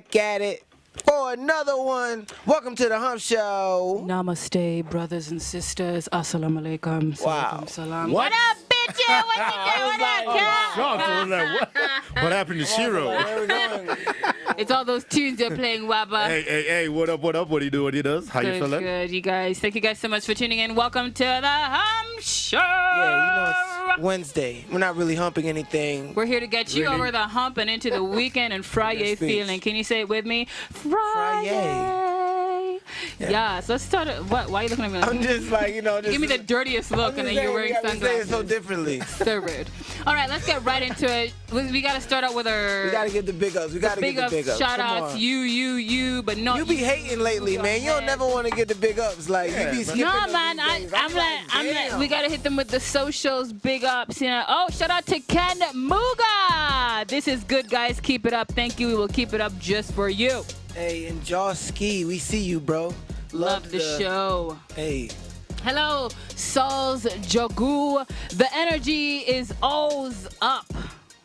back at it for another one. Welcome to the Hump Show. Namaste, brothers and sisters. Assalamu alaikum. Wow. Salam. What? What up, bitches? What you doing? What happened to Shiro? Where we going? It's all those tunes they're playing, Wabba. Hey, what up? What do you do? What he does? How you Good, feeling? good, you guys. Thank you guys so much for tuning in. Welcome to the Hump Show. Yeah, it's Wednesday. We're not really humping anything. We're here to get you over the hump and into the weekend and Friday feeling. Can you say it with me? Friday. Yeah, so let's start. Why are you looking at me? I'm just like, just give me the dirtiest look, and then you're wearing sunglasses. Say it so differently. So rude. All right, let's get right into it. We got to start out with our. We got to get the big ups. We got to get the big ups. Shout outs, you, but no. You be hating lately, man. You don't never want to get the big ups. Like you be skipping. No, man. I'm like, we gotta hit them with the socials, big ups. Oh, shout out to Ken Muga. This is good, guys. Keep it up. Thank you. We will keep it up just for you. Hey, and Jaw Ski, we see you, bro. Love the show. Hey. Hello, Sauls Jogu. The energy is always up.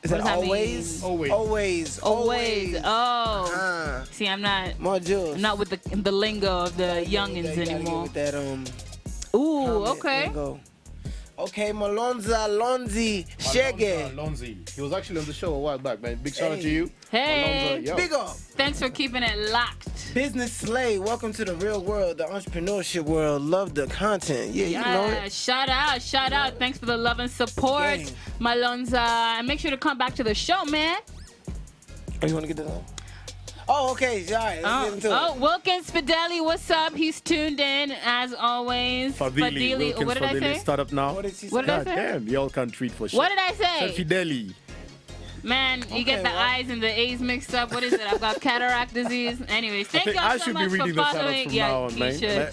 Is it always? Always. Oh. See, I'm not. More jewels. I'm not with the lingo of the youngins anymore. With that Ooh, okay. Lingo. Okay, Malonza Lonzi Shege. Lonzi. He was actually on the show a while back, man. Big shout out to you. Hey. Malonza, big up. Thanks for keeping it locked. Business Slay, welcome to the real world, the entrepreneurship world. Love the content. Yeah, you know it. Shout out. Thanks for the love and support, Malonza. And make sure to come back to the show, man. Oh, you want to get this on? Oh, okay. All right. Let's get into it. Wilkins Fideli, what's up? He's tuned in as always. Fadili. What did I say? Start up now. What did he say? What did I say? Damn, y'all can't treat for shit. What did I say? Fideli. Man, you get the I's and the A's mixed up. What is it? I've got cataract disease. Anyways, thank y'all so much for following. Yeah,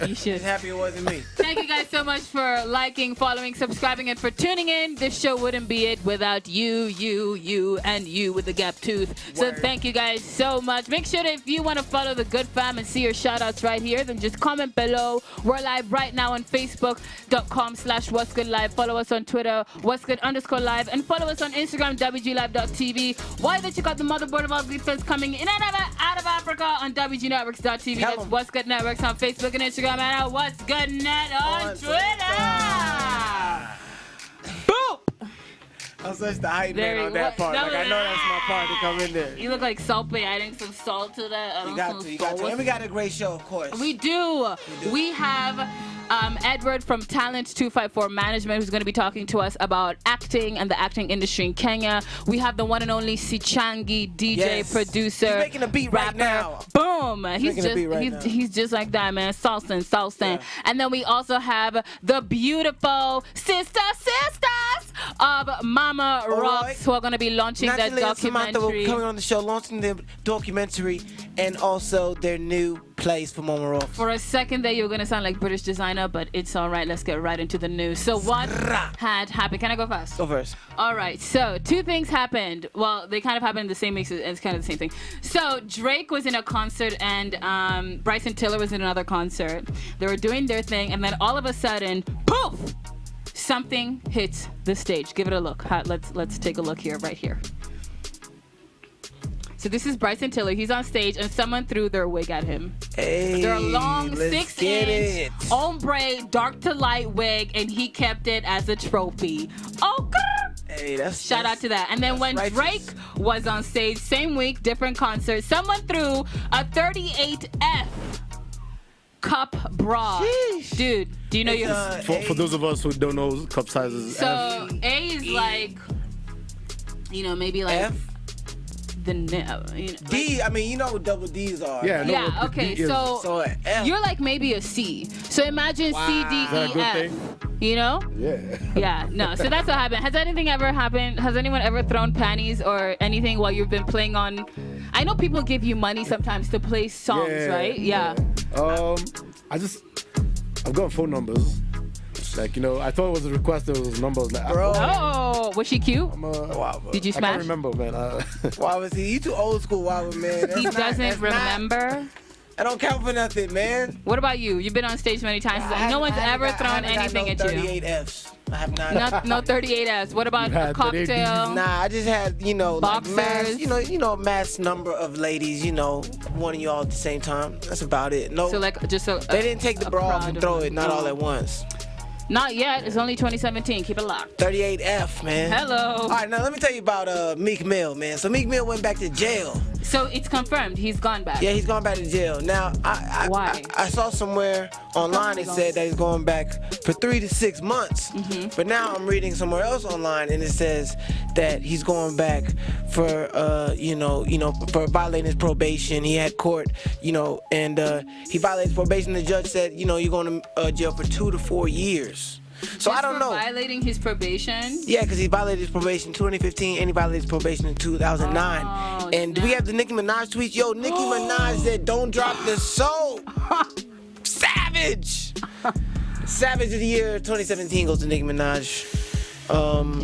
you should. Happy it wasn't me. Thank you guys so much for liking, following, subscribing, and for tuning in. This show wouldn't be it without you, and you with the gap tooth. So thank you guys so much. Make sure that if you want to follow the Good Fam and see your shout outs right here, then just comment below. We're live right now on Facebook.com/What's Good Live. Follow us on Twitter, What's Good_Live, and follow us on Instagram, WGLive.TV. Why did you got the motherboard of all good things coming in and out of Africa on WGNetworks.tv? That's What's Good Networks on Facebook and Instagram, and at What's Good Net on Twitter. Boop! I'm such the hype man on that part. I know that's my part to come in there. You look like Salpe adding some salt to that. You got to. And we got a great show, of course. We do. We have Edward from Talent 254 Management, who's going to be talking to us about acting and the acting industry in Kenya. We have the one and only Sichangi, DJ, producer, He's making a beat rapper. right now. Boom! He's just like that, man. Salsin. Yeah. And then we also have the beautiful sisters of Mama Rocks, who are going to be launching that documentary. Coming on the show, launching their documentary and also their new place for Mama Rocks. For a second there, you were going to sound like British designer, but it's all right. Let's get right into the news. So what had happened? Can I go first? Go first. All right. So two things happened. Well, they kind of happened in the same mix. It's kind of the same thing. So Drake was in a concert and Bryson Tiller was in another concert. They were doing their thing, and then all of a sudden, poof! Something hits the stage. Give it a look. Let's take a look here, right here. So this is Bryson Tiller. He's on stage, and someone threw their wig at him. Hey, they're a long 6-inch ombre, dark to light wig, and he kept it as a trophy. Okay. Hey, shout out to that. And then when Drake was on stage, same week, different concert, someone threw a 38F cup bra. Sheesh. Dude, do you know your... For those of us who don't know cup sizes, so F. A is like, maybe like... F? D, I mean, you know what double D's are. Yeah, okay, so F. you're like maybe a C. So imagine C, D, E, F. You know? Yeah, no, so that's what happened. Has anything ever happened? Has anyone ever thrown panties or anything while you've been playing on... I know people give you money sometimes to play songs, right? Yeah. I've got phone numbers. Like, I thought it was a request. There was numbers. Like, bro. Oh, was she cute? Did you smash? I can't remember, man. Why was he? You too old school, Why, man. He doesn't remember. I don't count for nothing, man. What about you? You've been on stage many times. No one's ever thrown anything at you. 38 Fs. I have not. No 38s. What about a cocktail? Nah, I just had, like mass, Boxers. Mass number of ladies, wanting you all at the same time. That's about it. No, So like just a. they didn't take the bra off crowd and of throw them. it, not all at once. Not yet. It's only 2017. Keep it locked. 38F, man. Hello. All right, now let me tell you about Meek Mill, man. So Meek Mill went back to jail. So it's confirmed. He's gone back. Yeah, he's going back to jail. Now, Why? I saw somewhere online it said that he's going back for 3 to 6 months. Mm-hmm. But now I'm reading somewhere else online and it says that he's going back for for violating his probation. He had court, and he violated his probation. The judge said, you're going to jail for 2 to 4 years. So Just I don't for know. Violating his probation. Yeah, because he violated his probation in 2015 and he violated his probation in 2009. Oh, and do we have the Nicki Minaj tweets? Yo, Nicki Minaj said, "Don't drop the soap." Savage. Savage of the year 2017 goes to Nicki Minaj.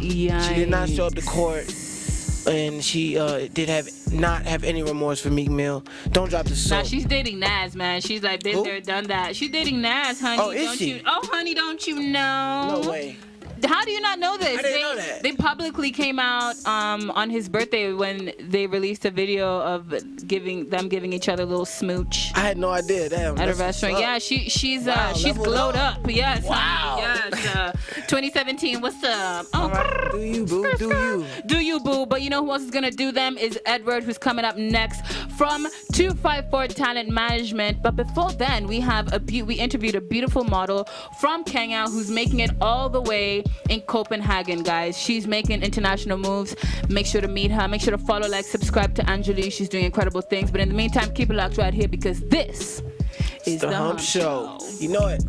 She did not show up to court, and she did not have any remorse for Meek Mill. Don't drop the soap. Nah, she's dating Nas, man. She's like been Who? there, done that. She's dating Nas, honey. Oh, is don't she? You? Oh, honey, don't you know? No way. How do you not know this? I didn't know that. They publicly came out on his birthday when they released a video of giving each other a little smooch I had no idea. Damn. at a that's restaurant. what's up. Yeah, she's Wow, leveled glowed up. up. Yes. Wow. Honey, yes. 2017. What's up? Oh, All right. Do you, boo? Do you? do you, boo? But you know who else is gonna do them is Edward, who's coming up next from 254 Talent Management. But before then, we have we interviewed a beautiful model from Kenya who's making it all the way in Copenhagen, guys. She's making international moves. Make sure to meet her. Make sure to follow, like, subscribe to Anjali. She's doing incredible things. But in the meantime, keep it locked right here because this is The Hump Show. You know it.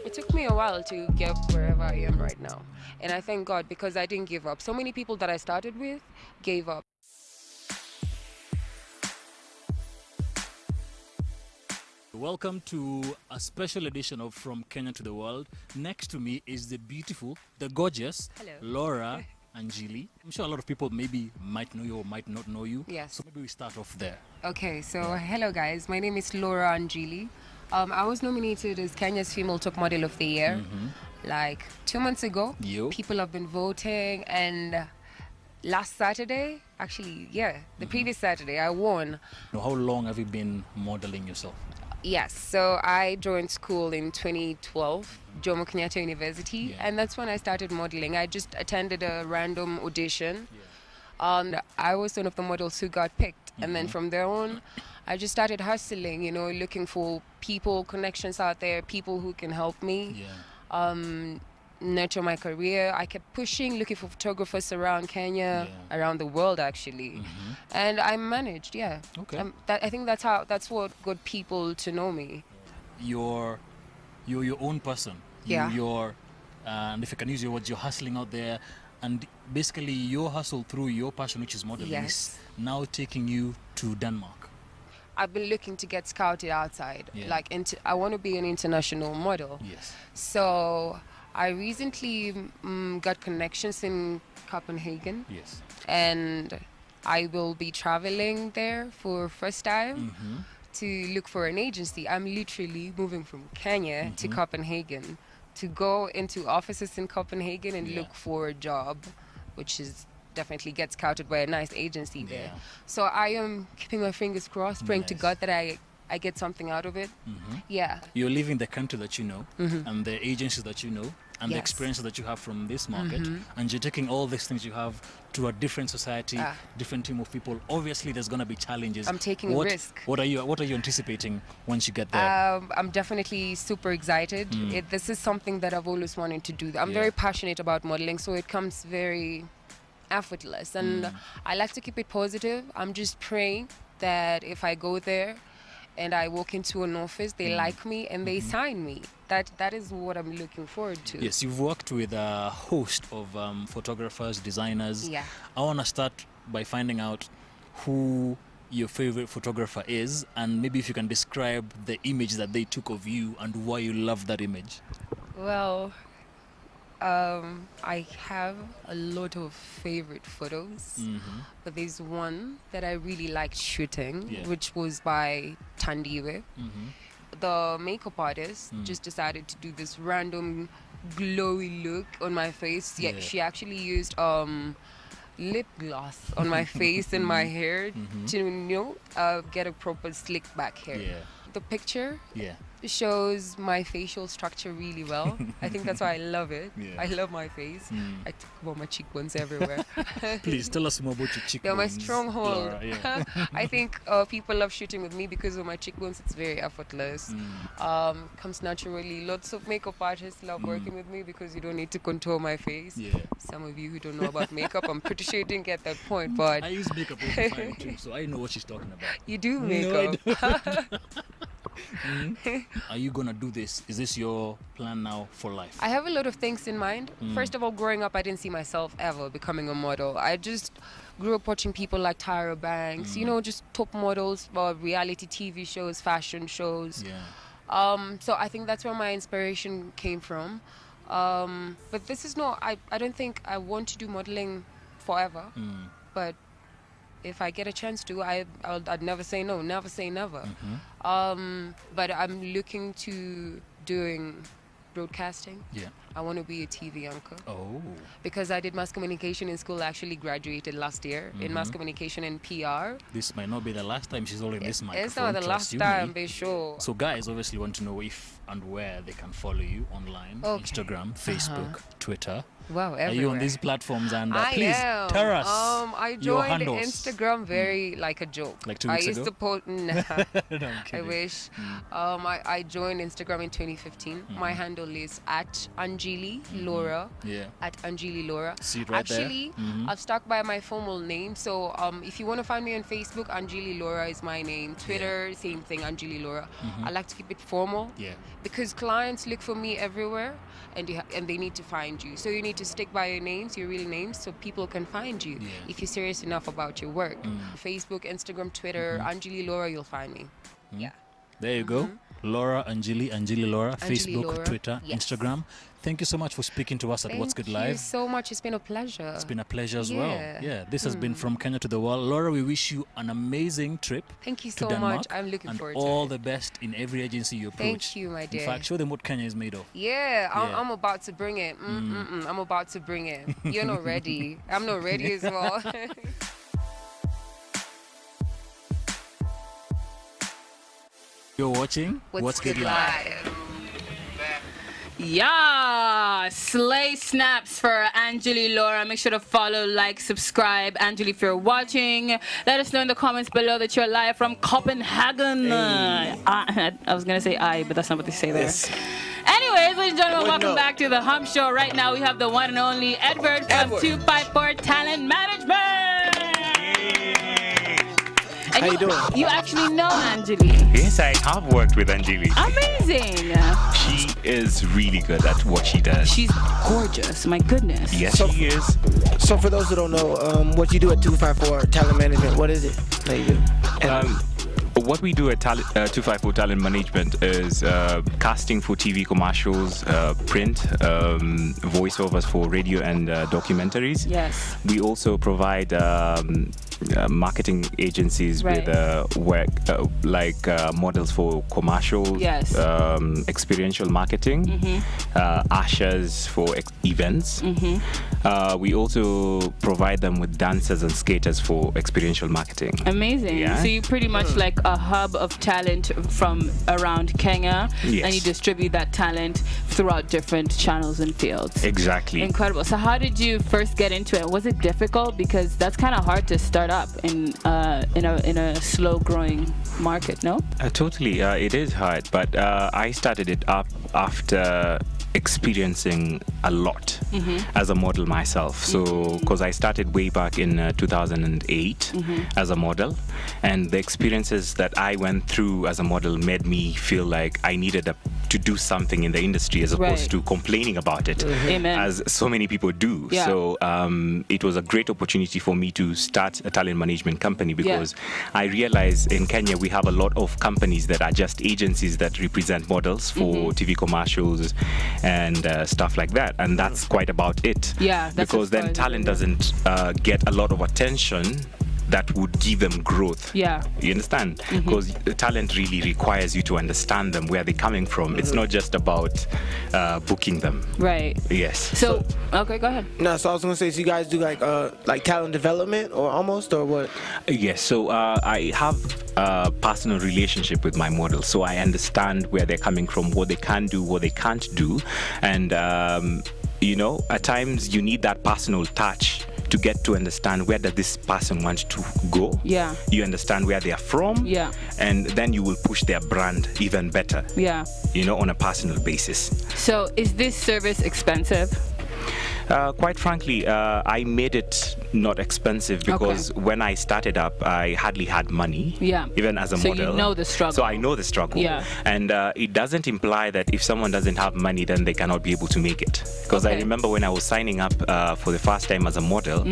It took me a while to get wherever I am right now. And I thank God because I didn't give up. So many people that I started with gave up. Welcome to a special edition of From Kenya to the World. Next to me is the beautiful, the gorgeous Hello. Laura Angili. I'm sure a lot of people maybe might know you or might not know you. Yes. So maybe we start off there. Okay, so hello guys. My name is Laura Angili. I was nominated as Kenya's Female Top Model of the Year like 2 months ago. Yo. People have been voting, and last Saturday, actually, the previous Saturday, I won. Now, how long have you been modeling yourself? Yes, so I joined school in 2012, Jomo Kenyatta University, and that's when I started modeling. I just attended a random audition, and I was one of the models who got picked. And then from there on, I just started hustling, looking for people, connections out there, people who can help me. Nurture my career. I kept pushing, looking for photographers around Kenya, around the world actually, and I managed. Okay. I think that's what got people to know me. You're your own person. Yeah. You're, and if I can use your words, you're hustling out there, and basically your hustle through your passion, which is modeling, Yes. is now taking you to Denmark. I've been looking to get scouted outside. I want to be an international model. Yes. So I recently got connections in Copenhagen, Yes. and I will be traveling there for first time to look for an agency. I'm literally moving from Kenya to Copenhagen to go into offices in Copenhagen and look for a job, which is definitely get scouted by a nice agency there. So I am keeping my fingers crossed, praying to Nice. God that I get something out of it. Yeah. You're leaving the country that you know and the agencies that you know and the Yes. experience that you have from this market, and you're taking all these things you have to a different society, different team of people. Obviously, there's gonna be challenges. I'm taking a risk. What are you anticipating once you get there? I'm definitely super excited. This is something that I've always wanted to do. I'm very passionate about modeling, so it comes very effortless, and I like to keep it positive. I'm just praying that if I go there and I walk into an office, they like me and they sign me. That is what I'm looking forward to. Yes, you've worked with a host of photographers, designers. Yeah. I want to start by finding out who your favorite photographer is, and maybe if you can describe the image that they took of you and why you love that image. Well, I have a lot of favorite photos, but there's one that I really liked shooting, which was by Tandiwe. The makeup artist just decided to do this random glowy look on my face. Yeah, she actually used lip gloss on my face and my hair to get a proper slick back hair. The picture shows my facial structure really well. I think that's why I love it. I love my face. I talk about my cheekbones everywhere. Please tell us more about your cheekbones. They're my stronghold. Laura, I think people love shooting with me because of my cheekbones. It's very effortless. Comes naturally. Lots of makeup artists love working with me because you don't need to contour my face. Some of you who don't know about makeup, I'm pretty sure you didn't get that point, but I use makeup all the time too, so I know what she's talking about. You do makeup. Are you gonna do this? Is this your plan now for life? I have a lot of things in mind. First of all, growing up, I didn't see myself ever becoming a model. I just grew up watching people like Tyra Banks, just top models, reality TV shows, fashion shows. So I think that's where my inspiration came from. But this is not, I don't think I want to do modeling forever. But if I get a chance to, I'd never say no, never say never. But I'm looking to doing broadcasting. I want to be a TV anchor. Because I did mass communication in school. I actually graduated last year in mass communication and PR. This might not be the last time she's holding this microphone. It's not the last time, be sure. So guys obviously want to know if and where they can follow you online. Instagram, Facebook, Twitter. Wow, everywhere. Are you on these platforms? And I please am. tell us I your joined handles. Instagram very like a joke. Like 2 weeks I used ago? to post. Nah, No, I'm I kidding. wish. I joined Instagram in 2015. My handle is at Anjali Laura. At Anjali Laura. See it right Actually, there? I've stuck by my formal name. So if you want to find me on Facebook, Anjali Laura is my name. Twitter, same thing, Anjali Laura. I like to keep it formal. Because clients look for me everywhere, and they need to find you. So you need to stick by your names, your real names, so people can find you if you're serious enough about your work. Facebook, Instagram, Twitter, Anjali Laura, you'll find me. There you go. Laura, Anjali Laura, Anjali Facebook, Laura. Twitter, Yes. Instagram. Thank you so much for speaking to us at What's Good Thank you Live. so much. It's been a pleasure. It's been a pleasure as well. Yeah. Yeah, this has been From Kenya to the World. Laura, we wish you an amazing trip. Thank you to so Denmark, much. I'm looking and forward all to the it. best in every agency you approach. Thank you, my dear. In fact, show them what Kenya is made of. Yeah, I'm about to bring it. I'm about to bring it. You're not ready. I'm not ready as well. You're watching What's Good Live? Yeah, slay snaps for Anjali Laura. Make sure to follow, like, subscribe. Anjali, if you're watching, let us know in the comments below that you're live from Copenhagen. I was going to say but that's not what they say there. Anyways, ladies and gentlemen, welcome back to the Hump Show. Right now, we have the one and only Edward from 254 Talent Management. And How you doing? You actually know Anjali. Yes, I have worked with Anjali. Amazing. She is really good at what she does. She's gorgeous. My goodness. Yes, she is. So for those who don't know, what you do at 254 Talent Management, what is it that you do? What we do at 254 Talent Management is casting for TV commercials, print, voiceovers for radio and documentaries. Yes. We also provide marketing agencies with work like models for commercials, Yes. experiential marketing, ushers for events. We also provide them with dancers and skaters for experiential marketing. Amazing. Yeah. So you're pretty much like a hub of talent from around Kenya, Yes. and you distribute that talent throughout different channels and fields. Exactly. Incredible. So how did you first get into it? Was it difficult? Because that's kind of hard to start up in a slow growing market, no? Totally, it is hard, but I started it up after experiencing a lot as a model myself. So, because I started way back in 2008 as a model, and the experiences that I went through as a model made me feel like I needed a to do something in the industry as opposed Right. to complaining about it, Amen. as so many people do. Yeah. So it was a great opportunity for me to start a talent management company because I realized in Kenya we have a lot of companies that are just agencies that represent models for TV commercials and stuff like that, and that's quite about it. Yeah, that's because as far then as it talent is. doesn't get a lot of attention that would give them growth. Yeah. You understand? Because talent really requires you to understand them, where they're coming from. It's not just about booking them. Right. Yes. So, okay, go ahead. No, so I was gonna say, so you guys do like talent development or almost, or what? Yes, so I have a personal relationship with my models, so I understand where they're coming from, what they can do, what they can't do, and at times you need that personal touch to get to understand where does this person want to go. Yeah. You understand where they are from. Yeah. And then you will push their brand even better. Yeah. On a personal basis. So, is this service expensive? Quite frankly, I made it not expensive because when I started up, I hardly had money. Yeah. Even as a So model. you know the struggle. So I know the struggle. Yeah. And it doesn't imply that if someone doesn't have money, then they cannot be able to make it. Because I Okay. remember when I was signing up for the first time as a model,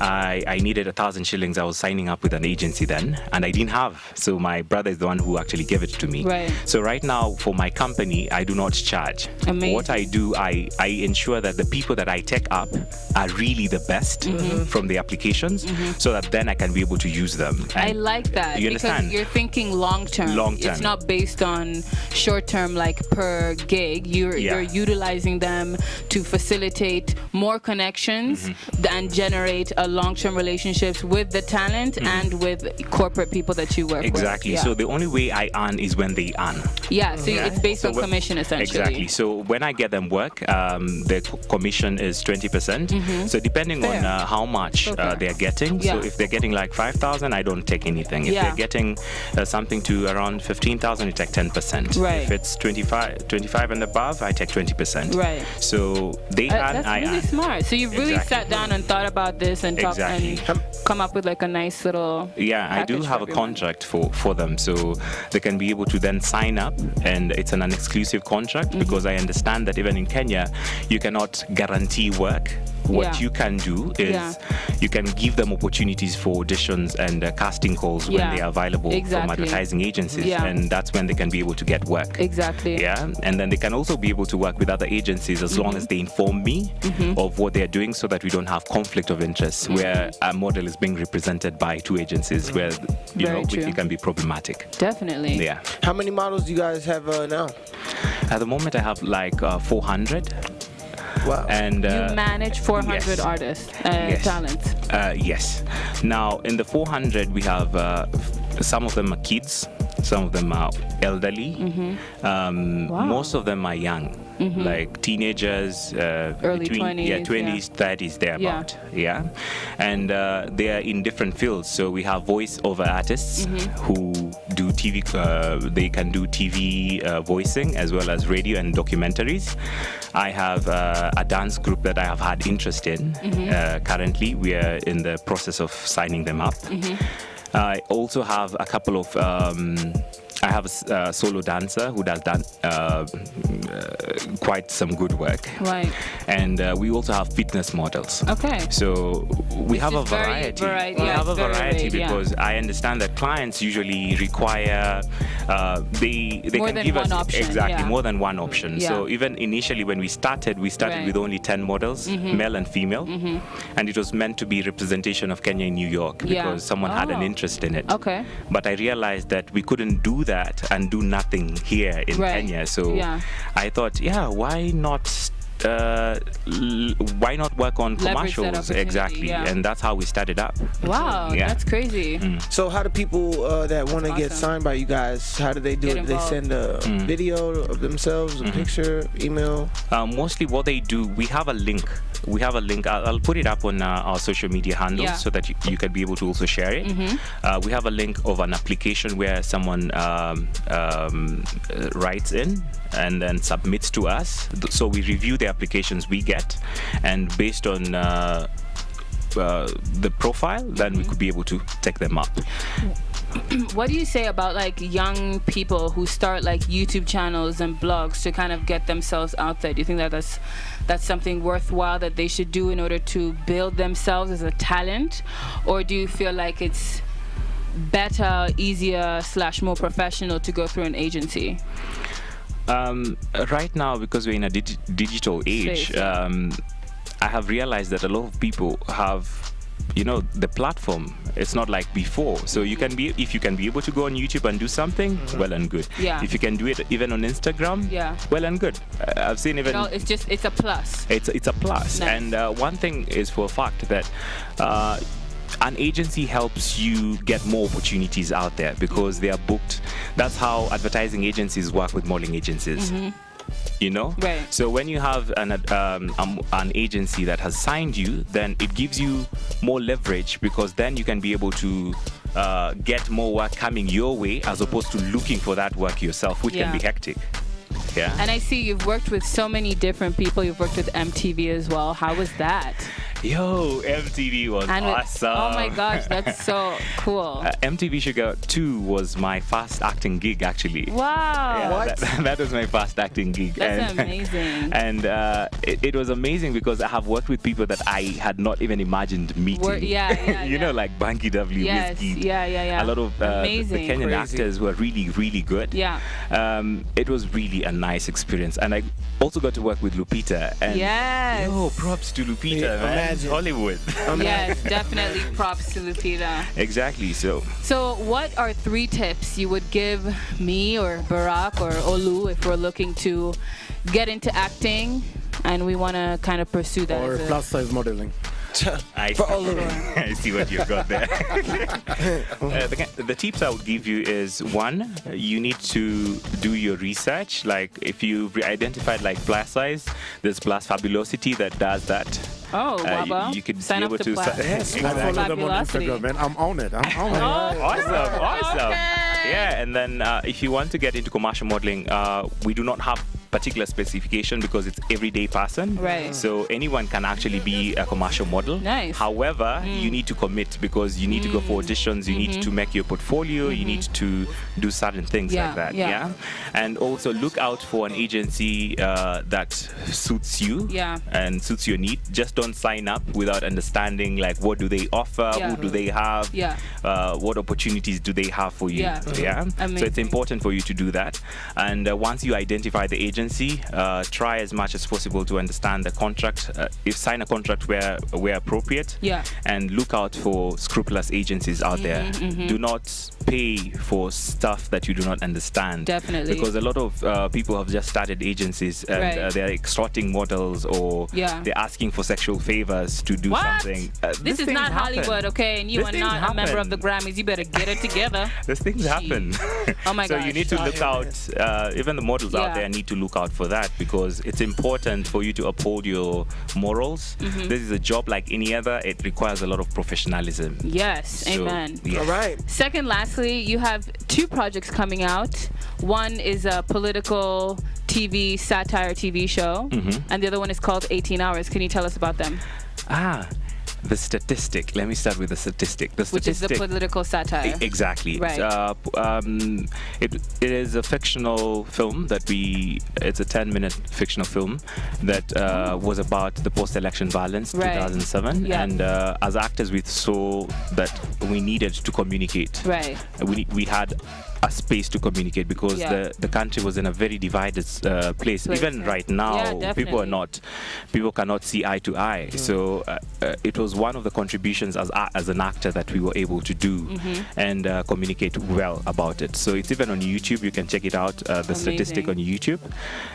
I needed 1,000 shillings. I was signing up with an agency then, and I didn't have. So my brother is the one who actually gave it to me. Right. So right now, for my company, I do not charge. Amazing. What I do, I ensure that the people that I take up are really the best from the applications, so that then I can be able to use them. I And like that You because understand? you're thinking long term. Long term. It's not based on short term, like per gig. You're utilizing them to facilitate more connections and generate a long term relationships with the talent and with corporate people that you work Exactly. with. Yeah. So the only way I earn is when they earn. Yeah, so it's based on So commission essentially. Exactly. So when I get them work, the commission is 20%. So depending on Fair. how much Fair. they're getting. Yeah. So if they're getting like 5,000, I don't take anything. If Yeah. they're getting something to around 15,000, I take 10%. Right. If it's 25 and above, I take 20%. Right. So they earn, That's I really earn. smart. So you've really Exactly. sat down and thought about this and talked Exactly. and come up with like a nice little Yeah, I do package have for a everyone. contract for them, so they can be able to then sign up, and it's an exclusive contract because I understand that even in Kenya, you cannot guarantee work. What Yeah. you can do is you can give them opportunities for auditions and casting calls when Yeah. they are available from Exactly. advertising agencies, Yeah. and that's when they can be able to get work. Exactly. Yeah, and then they can also be able to work with other agencies as long as they inform me of what they're doing, so that we don't have conflict of interest where a model is being represented by two agencies where Very true. it can be problematic. Definitely. Yeah. How many models do you guys have now? At the moment, I have like 400, Wow. and You manage 400 yes. artists, Yes. talents. Yes. Now, in the 400, we have some of them are kids, some of them are elderly. Wow. Most of them are young, like teenagers, Early 20s, yeah. 20s, 30s, thereabout. Yeah. And they are in different fields. So we have voice-over artists who do TV. They can do TV voicing as well as radio and documentaries. I have a dance group that I have had interest in. Currently, we are in the process of signing them up. I also have a couple of. I have a solo dancer who does quite some good work. Right. And we also have fitness models. Okay. So we have a is very variety. variety, We yeah, have a it's very variety varied, yeah. because I understand that clients usually require they More can than give one us option, exactly yeah. more than one option. Yeah. So even initially when we started Right. with only 10 models, male and female, and it was meant to be representation of Kenya in New York Yeah. because someone had an Oh. interest in it. Okay. But I realized that we couldn't do that and do nothing here in Right. Kenya. So Yeah. I thought, why not work on Leverage that commercials? opportunity, Exactly. yeah. And that's how we started up. Wow, Yeah. that's crazy. So how do people that want to get awesome. signed by you guys, how do they do Get it? Do they involved. send a video of themselves, a picture, email? Mostly what they do, we have a link. I'll put it up on our social media handles Yeah. so that you can be able to also share it. We have a link of an application where someone writes in and then submits to us. So we review the applications we get, and based on the profile, then we could be able to take them up. what do you say about like young people who start like YouTube channels and blogs to kind of get themselves out there? Do you think that that's something worthwhile that they should do in order to build themselves as a talent, or do you feel like it's better, easier / more professional to go through an agency? Right now, because we're in a digital age, Space, yeah. I have realized that a lot of people have, the platform. It's not like before. So if you can be able to go on YouTube and do something, well and good. Yeah. If you can do it even on Instagram, Yeah. well and good. I've seen even. It's a plus. It's a plus. Nice. And one thing is for a fact that an agency helps you get more opportunities out there because they are booked. That's how advertising agencies work with modeling agencies. Right. So when you have an agency that has signed you, then it gives you more leverage because then you can be able to get more work coming your way as opposed to looking for that work yourself, which can be hectic. Yeah. And I see you've worked with so many different people. You've worked with MTV as well. How was that? Yo, MTV was awesome. Oh my gosh, that's so cool. MTV Sugar 2 was my first acting gig, actually. Wow. Yeah, What? That was my first acting gig. That's amazing. And it was amazing because I have worked with people that I had not even imagined meeting. Yeah. Like Banky W, Yes, Wizkid. yeah. A lot of the Amazing. Kenyan Crazy. actors were really, really good. Yeah. It was really a nice experience. And I also got to work with Lupita. And Yes. Yo, props to Lupita, Yeah, man. imagine. Hollywood. Yes, definitely props to Lupita. Exactly. So what are 3 tips you would give me or Barack or Olu if we're looking to get into acting and we want to kind of pursue that? Or as a- plus size modeling. I see what you've got there. The tips I would give you is, one, you need to do your research. Like if you've identified like plus size, there's Plus Fabulosity that does that. Oh, Baba. You could sign be up able to to Plus. Yes, Exactly. I follow them on Fabulosity. Instagram, man. I'm on it. Awesome. Okay. Yeah, and then if you want to get into commercial modeling, we do not have particular specification because it's everyday person. Right. So anyone can actually be a commercial model. Nice. However, you need to commit because you need to go for auditions, you need to make your portfolio, you need to do certain things Yeah, like that. yeah. And also look out for an agency that suits you and suits your need. Just don't sign up without understanding like what do they offer, Yeah. who do they have, Yeah. what opportunities do they have for you. Yeah. So it's Amazing. important for you to do that. And once you identify the agency, try as much as possible to understand the contract. If sign a contract where appropriate. Yeah. And look out for scrupulous agencies out there. Do not pay for stuff that you do not understand. Definitely. Because a lot of people have just started agencies and Right. they're extorting models or they're asking for sexual favors to do What? something. This These is things not happen. Hollywood, okay? And you These are things not a member of happen. the Grammys. You better get it together. These things happen. Oh my So gosh. you need to look out, even the models out Yeah. there need to look out for that because it's important for you to uphold your morals. This is a job like any other. It requires a lot of professionalism. Yes, So, amen. yeah. All right. Second, lastly, you have 2 projects coming out. One is a political TV satire TV show, and the other one is called 18 Hours. Can you tell us about them? The statistic. Let me start with the statistic. The Which is the statistic. political satire. Exactly. Right. It is a fictional film it's a 10-minute fictional film that was about the post-election violence, Right. 2007. Yeah. And as actors, we saw that we needed to communicate. Right. We had a space to communicate because Yeah. the country was in a very divided place. Even yeah. right now, Yeah, people cannot see eye to eye. So it was one of the contributions as an actor that we were able to do and communicate well about it. So it's even on YouTube. You can check it out, the statistic on YouTube.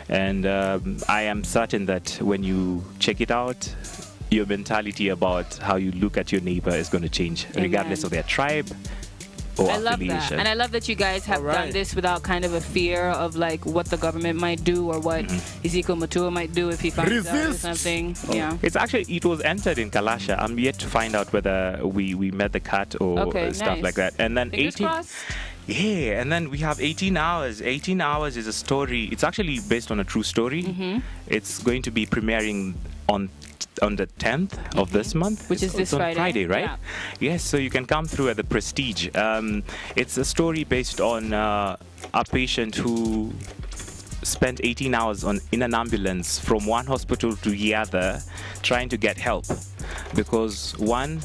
And I am certain that when you check it out, your mentality about how you look at your neighbor is going to change, regardless of their tribe or I love that. affiliation. And I love that you guys have All right. done this without kind of a fear of like what the government might do or what Ezekiel Matua might do if he finds out or Resist. something. Yeah. It was entered in Kalasha. I'm yet to find out whether we met the cut or Okay, stuff nice. like that. And then Fingers 18 crossed. Yeah, and then we have 18 Hours. 18 Hours is a story. It's actually based on a true story. It's going to be premiering on on the 10th of this month, Which is this it's on Friday, right? yeah. Yes, so you can come through at the Prestige. It's a story based on a patient who spent 18 hours in an ambulance from one hospital to the other trying to get help because one,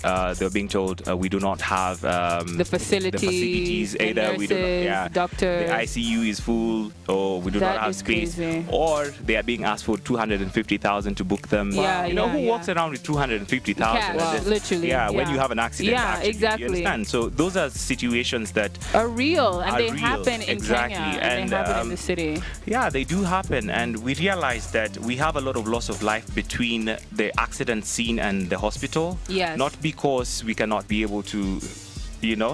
they were being told we do not have the facilities, the either nurses, we do not, doctors. the ICU is full, or we do That not have is space, crazy. or they are being asked for 250,000 to book them. Yeah, you know, yeah, who yeah. walks around with 250,000? Cash, And this- literally, Yeah, when yeah. you have an accident. Yeah, actually, exactly. You understand? So those are situations that Are real, and are they real, happen in exactly. Kenya, and they happen in the city. yeah, they do happen, and we realize that we have a lot of loss of life between the accident scene and the hospital. Yes. Not because we cannot be able to,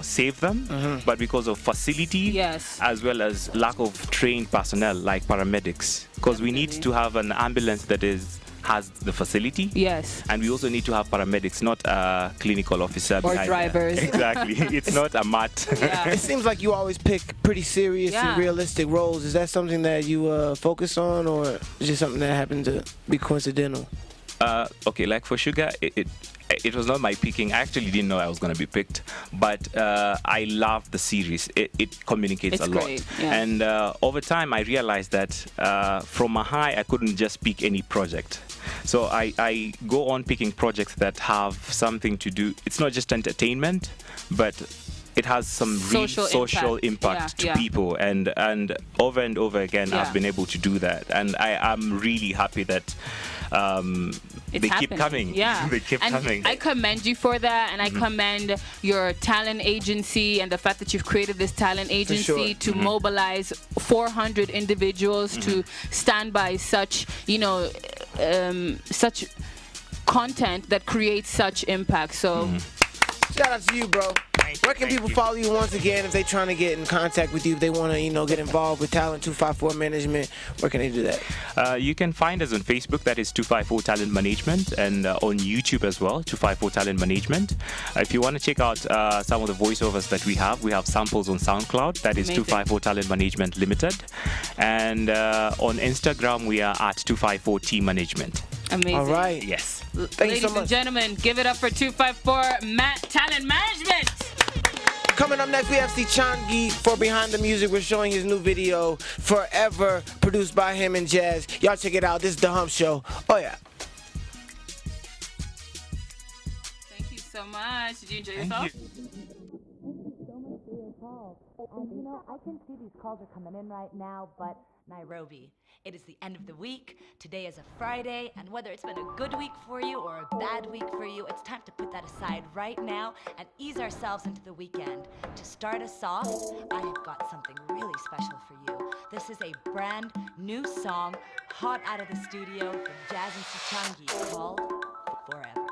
save them, but because of facility, Yes. as well as lack of trained personnel like paramedics. Because we need to have an ambulance that has the facility. Yes. And we also need to have paramedics, not a clinical officer. Or behind drivers. that. Exactly. It's not a mat. Yeah. It seems like you always pick pretty serious Yeah. and realistic roles. Is that something that you focus on, or is it just something that happened to be coincidental? Okay, like for Sugar, it was not my picking. I actually didn't know I was going to be picked, but I love the series. It communicates It's a lot. great, yeah. And over time, I realized that from a high, I couldn't just pick any project. So I go on picking projects that have something to do. It's not just entertainment, but it has some real social impact Yeah, to yeah. people. And over again, Yeah. I've been able to do that. And I am really happy that It's they keep happening. coming. Yeah. They keep and coming. I commend you for that, and I commend your talent agency and the fact that you've created this talent agency to mobilize 400 individuals to stand by such, such content that creates such impact. So Shout out to you, bro. Where can people follow you once again if they're trying to get in contact with you, if they want to, get involved with Talent 254 Management? Where can they do that? You can find us on Facebook, that is 254 Talent Management, and on YouTube as well, 254 Talent Management. If you want to check out some of the voiceovers that we have samples on SoundCloud, that is Amazing. 254 Talent Management Limited. And on Instagram, we are at 254 Team Management. amazing. All right. Yes. Thank you Ladies so and much. gentlemen, give it up for 254 Talent Management. Coming up next, we have Sichangi for Behind the Music. We're showing his new video, Forever, produced by him and Jazz. Y'all check it out. This is The Hump Show. Oh, yeah. Thank you so much. Did you enjoy yourself? And I can see these calls are coming in right now, but Nairobi. It is the end of the week. Today is a Friday, and whether it's been a good week for you or a bad week for you, it's time to put that aside right now and ease ourselves into the weekend. To start us off, I have got something really special for you. This is a brand new song, hot out of the studio from Jazz and Sichangi, called Forever.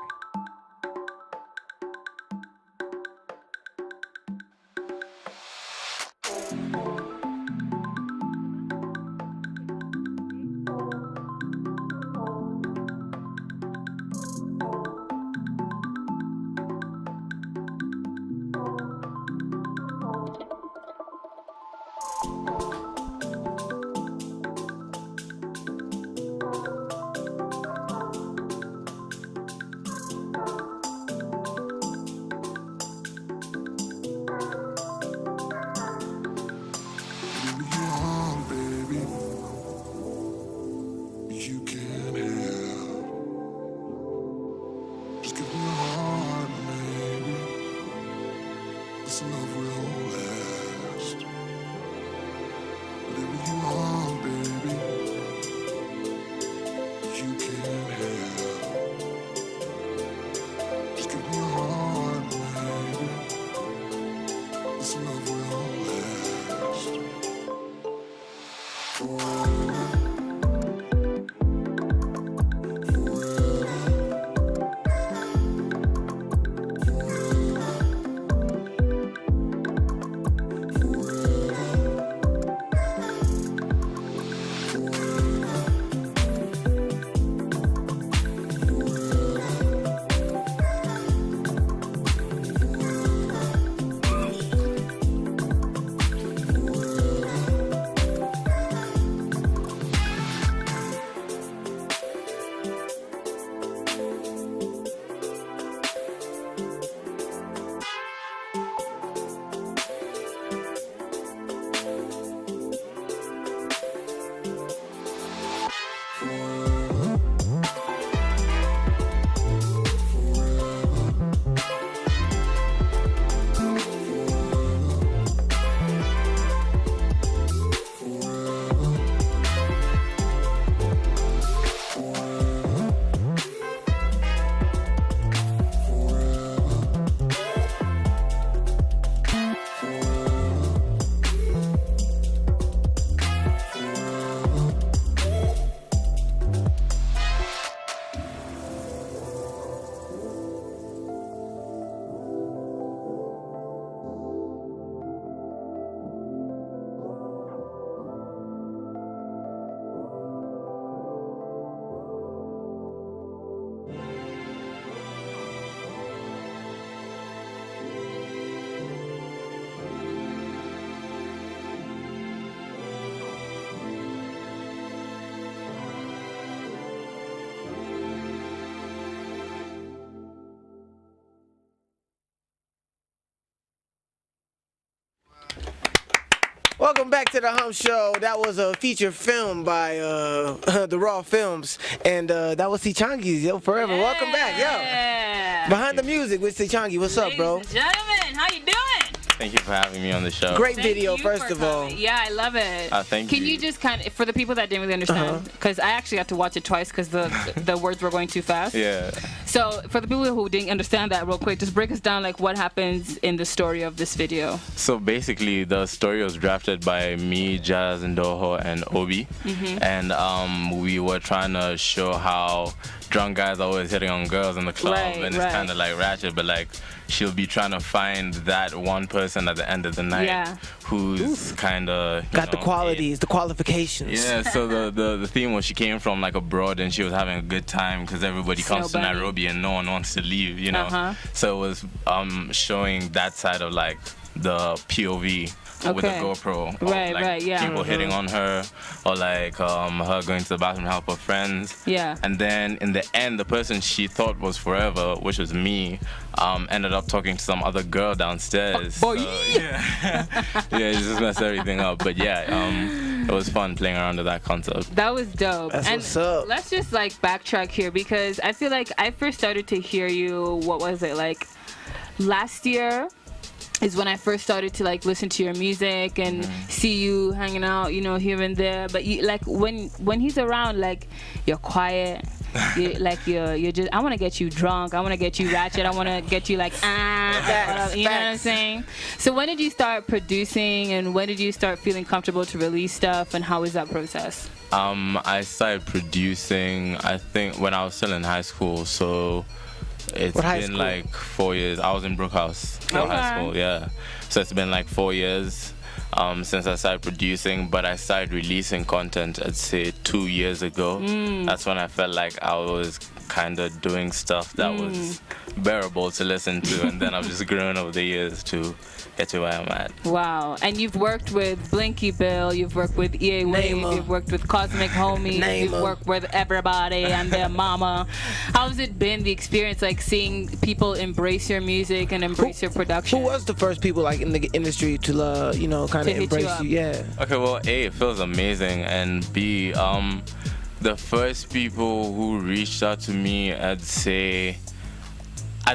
Welcome back to the Hump Show. That was a feature film by the Raw Films, and that was Sichangi's, yo, forever. Yeah. Welcome back, yo. Behind the music with Sichangi. What's up, bro? Ladies and gentlemen, how you doing? Thank you for having me on the show. Great Thank video, you first for of all. coming. Yeah, I love it. Thank Can you. you just kind of, for the people that didn't really understand, because I actually had to watch it twice because the words were going too fast. Yeah. So for the people who didn't understand that real quick, just break us down like what happens in the story of this video. So basically, the story was drafted by me, Jazz, Ndoho, and Obi, and we were trying to show how drunk guys are always hitting on girls in the club, Right, and it's right. kind of like ratchet, but like she'll be trying to find that one person at the end of the night Yeah. who's kind of Got the qualities, the qualifications. Yeah, so the theme was she came from like abroad and she was having a good time because everybody Snow comes to bunny. Nairobi and no one wants to leave, you know. So it was showing that side of like the POV with the Okay. GoPro, of, Right, like right, yeah. people hitting on her or like her going to the bathroom to help her friends. Yeah. And then in the end, the person she thought was forever, which was me, ended up talking to some other girl downstairs. boy. Yeah, it just messed everything up. But yeah, it was fun playing around with that concept. That was dope. That's and what's up. let's just like backtrack here because I feel like I first started to hear you, what was it, like last year is when I first started to like listen to your music and see you hanging out, you know, here and there. But you, like when he's around, like you're quiet. You're just, I want to get you drunk. I want to get you ratchet. I want to get you like, you know what I'm saying? So when did you start producing and when did you start feeling comfortable to release stuff and how is that process? I started producing, I think, when I was still in high school. So it's What high been school? like 4 years. I was in Brookhouse for Okay. high school, yeah. So it's been like 4 years since I started producing, but I started releasing content, I'd say 2 years ago. That's when I felt like I was kind of doing stuff that was bearable to listen to, and then I've just grown over the years to get to where I'm at. Wow. And you've worked with Blinky Bill, you've worked with EA Wave, Name 'em. you've worked with Cosmic Homie, Name you've 'em. worked with everybody and their mama. How's it been, the experience, like seeing people embrace your music and embrace your production? Who was the first people like in the industry to you know, kind To of hit you embrace up? you? Yeah. Okay, well, A, it feels amazing, and B, the first people who reached out to me, I'd say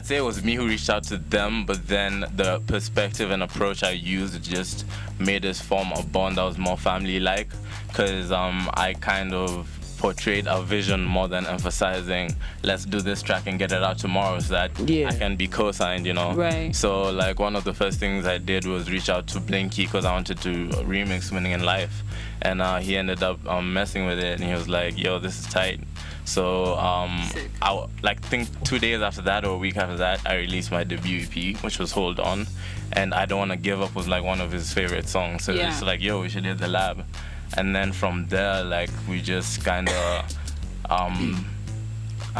it was me who reached out to them, but then the perspective and approach I used just made us form a bond that was more family-like, because I kind of portrayed a vision more than emphasizing let's do this track and get it out tomorrow so that Yeah. I can be co-signed, you know. Right. So like one of the first things I did was reach out to Blinky because I wanted to remix Winning in Life, and he ended up messing with it, and he was like, yo, this is tight. So I think 2 days after that or a week after that, I released my debut EP, which was Hold On, and I Don't Wanna Give Up was like one of his favorite songs. So Yeah. it's like, yo, we should hit the lab. And then from there, like, we just kind of, I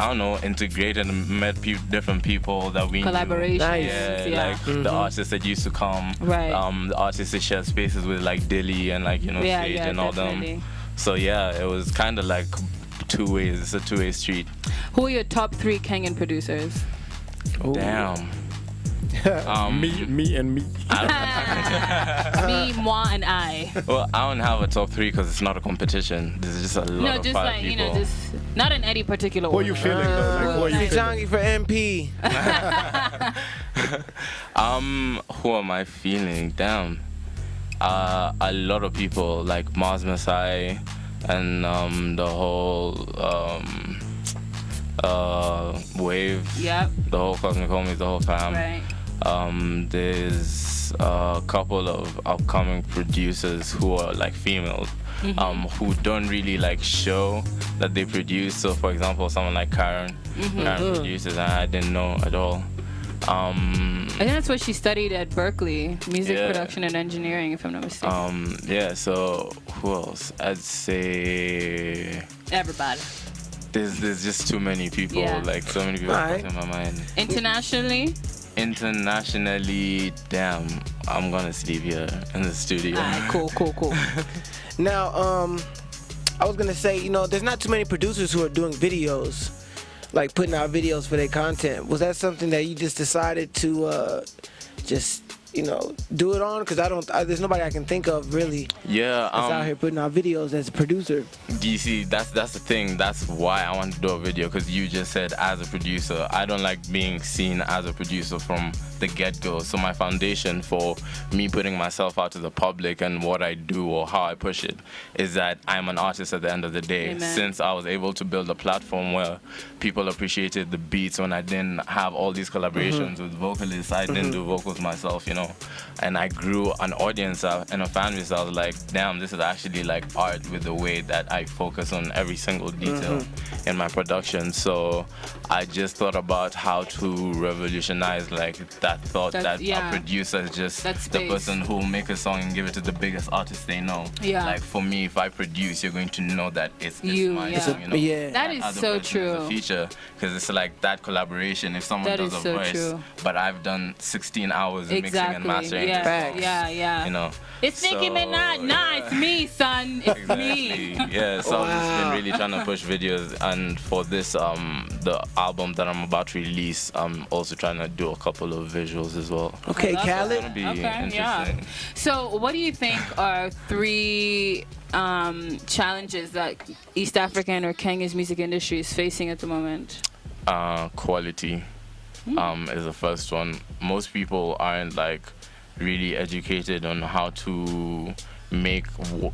don't know, integrated and met different people that we Collaborations. Nice. knew. Yeah. Like the artists that used to come, Right. the artists that share spaces with like Dilly and like, you know, Yeah, Sage yeah, and all definitely. them. So yeah, it was kind of like two ways. It's a two-way street. Who are your top 3 Kenyan producers? Damn. me and me. Me, moi, and I. Well, I don't have a top 3 because it's not a competition. This is just a lot No, of just 5 like, people. you know, just not in any particular What order. are you feeling though? Like, what are you feeling? Sichangi for MP. Who am I feeling? Damn. A lot of people like Mars Masai and the whole Wave, Yep. the whole Cosmic Homies, the whole fam. Right. There's a couple of upcoming producers who are like females, who don't really like show that they produce. So for example, someone like Karen produces, and I didn't know at all. I think that's what she studied at Berkeley, music Yeah. production and engineering, if I'm not mistaken. Yeah, so who else? I'd say Everybody. there's just too many people, Yeah. like so many people Alright. in my mind. Internationally? Internationally, damn, I'm gonna sleep here in the studio. Alright, cool. Now, I was gonna say, you know, there's not too many producers who are doing videos, like putting out videos for their content. Was that something that you just decided to just do it on? Because there's nobody I can think of really Yeah. that's out here putting out videos as a producer. DC, that's the thing. That's why I want to do a video, because you just said as a producer. I don't like being seen as a producer from the get-go. So my foundation for me putting myself out to the public and what I do or how I push it is that I'm an artist at the end of the day. Amen. Since I was able to build a platform where people appreciated the beats when I didn't have all these collaborations with vocalists, I didn't do vocals myself, and I grew an audience and a fan base. I was like, damn, this is actually like art with the way that I focus on every single detail in my production. So I just thought about how to revolutionize like that thought that a producer is just the person who will make a song and give it to the biggest artist they know. Yeah. Like for me, if I produce, you're going to know that it's my yeah. song, That is so true. a feature, because it's like that collaboration. If someone does a voice, but I've done 16 hours of mixing and mastering, yeah. It's Nicki Minaj. Nah, it's me, son. It's me. Yeah, so I've just been really trying to push videos, and for this the album that I'm about to release, I'm also trying to do a couple of visuals as well. Okay, Khaled. It's gonna be interesting. So what do you think are 3 challenges that East African or Kenya's music industry is facing at the moment? Quality is the first one. Most people aren't like really educated on how to make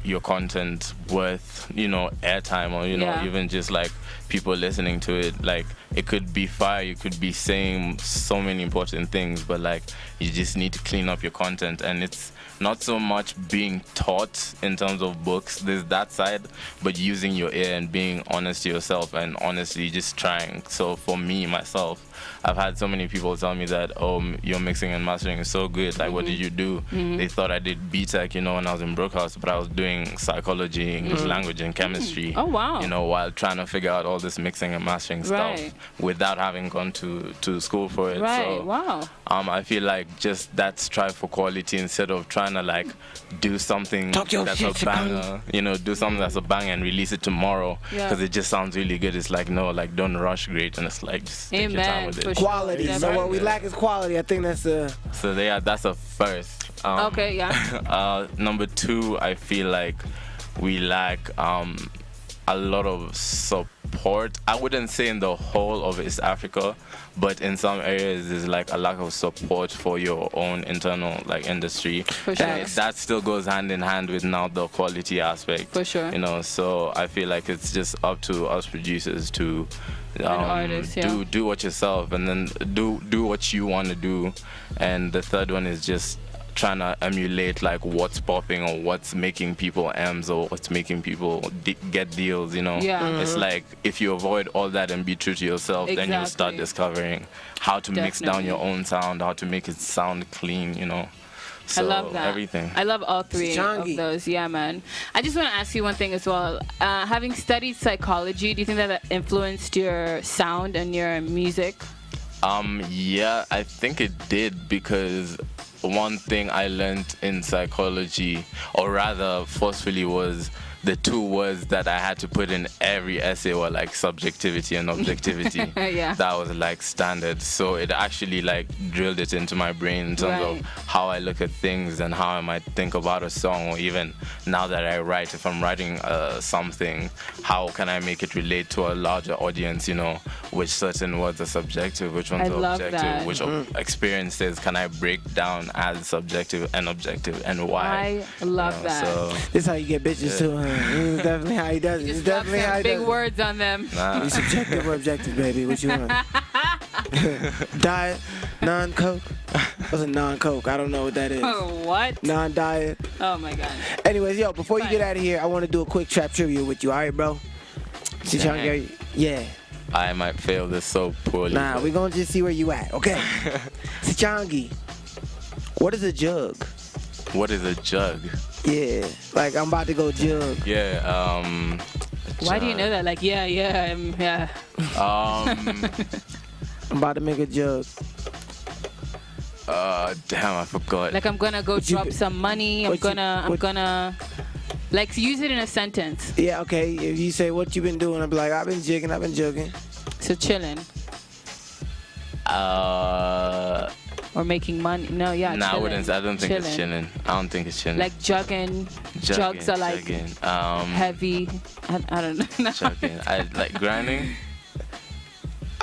your content worth airtime, or even just like people listening to it. Like it could be fire, you could be saying so many important things, but like you just need to clean up your content. And it's not so much being taught in terms of books, there's that side, but using your ear and being honest to yourself and honestly just trying. So for me, myself, I've had so many people tell me that, your mixing and mastering is so good, like what did you do? They thought I did BTech, when I was in Brookhouse, but I was doing psychology, English language and chemistry. Oh wow. While trying to figure out all this mixing and mastering stuff without having gone to school for it. Right. So wow. I feel like just that strive for quality instead of trying to like do something that's a banger, do something that's a banger and release it tomorrow because it just sounds really good. It's like, no, like don't rush great, and it's like just take your time with it. Quality. Sure. So what we lack is quality. I think that's that's a first. Okay, yeah. Number 2, I feel like we lack a lot of support. I wouldn't say in the whole of East Africa, but in some areas there's like a lack of support for your own internal like industry. For sure. And that still goes hand in hand with now the quality aspect. For sure. So I feel like it's just up to us producers to artist, do what yourself, and then do what you want to do. And the third one is just trying to emulate like what's popping or what's making people M's or what's making people get deals, It's like if you avoid all that and be true to yourself, then you'll start discovering how to mix down your own sound, how to make it sound clean, So I love that. Everything. I love all 3 Sichangi. of those. Yeah, man. I just want to ask you one thing as well. Having studied psychology, do you think that influenced your sound and your music? Yeah, I think it did, because one thing I learned in psychology, or rather forcefully, was the 2 words that I had to put in every essay were like subjectivity and objectivity. Yeah. That was like standard. So it actually like drilled it into my brain in terms of how I look at things and how I might think about a song, or even now that I write, if I'm writing something, how can I make it relate to a larger audience, which certain words are subjective, which ones are objective, which experiences can I break down as subjective and objective, and why. I love that. So, this is how you get bitches too, huh? This is definitely how he does it. Just It's definitely how he big does words on them. nah. it. Subjective or objective, baby? What you want? Diet, non-coke. What's a non-coke? I don't know what that is. What? Non-diet. Oh my god. Anyways, yo, before you get out of here, I want to do a quick trap trivia with you. All right, bro? Sichangi, yeah. I might fail this so poorly. Nah, but- we're going to just see where you at, okay? Sichangi, what is a jug? What is a jug? Yeah, like I'm about to go jug. Yeah, Why do you know that? Like, yeah. I'm about to make a jug. Damn, I forgot. Like, I'm gonna go you drop be- some money. I'm gonna like use it in a sentence. Yeah, okay. If you say what you been doing, I'll be like, I've been jugging. So chilling. or making money? No, yeah. Nah, chilling. I don't think it's chilling. I don't think it's chilling. Like jugging. Jugs are like heavy. I don't know. Jugging. I like grinding.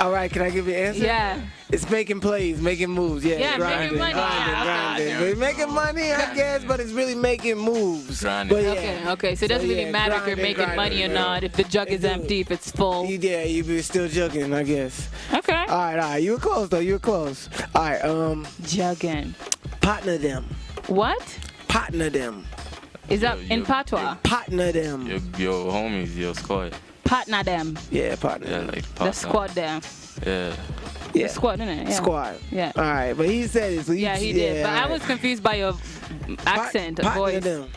All right, can I give you an answer? Yeah. It's making plays, making moves. Yeah, Yeah, grinding, making money. grinding. Yeah, We're making money, I guess, but it's really making moves. Grinding. But yeah. Okay, so it doesn't really matter if you're making money or not, if the jug is empty, if it's full. Yeah, you be still jugging, I guess. Okay. All right. You were close, though. You were close. All right, Jugging. partner them. What? Partner them. Is that in patois? Partner them. Your homies, your squad. Partner them. Yeah, partner. Yeah, like partner. The squad there. Yeah. Yeah. The squad, innit? Yeah. Squad. Yeah. All right, but he said it. So Yeah, he did. But I was confused by your accent, partner voice. them.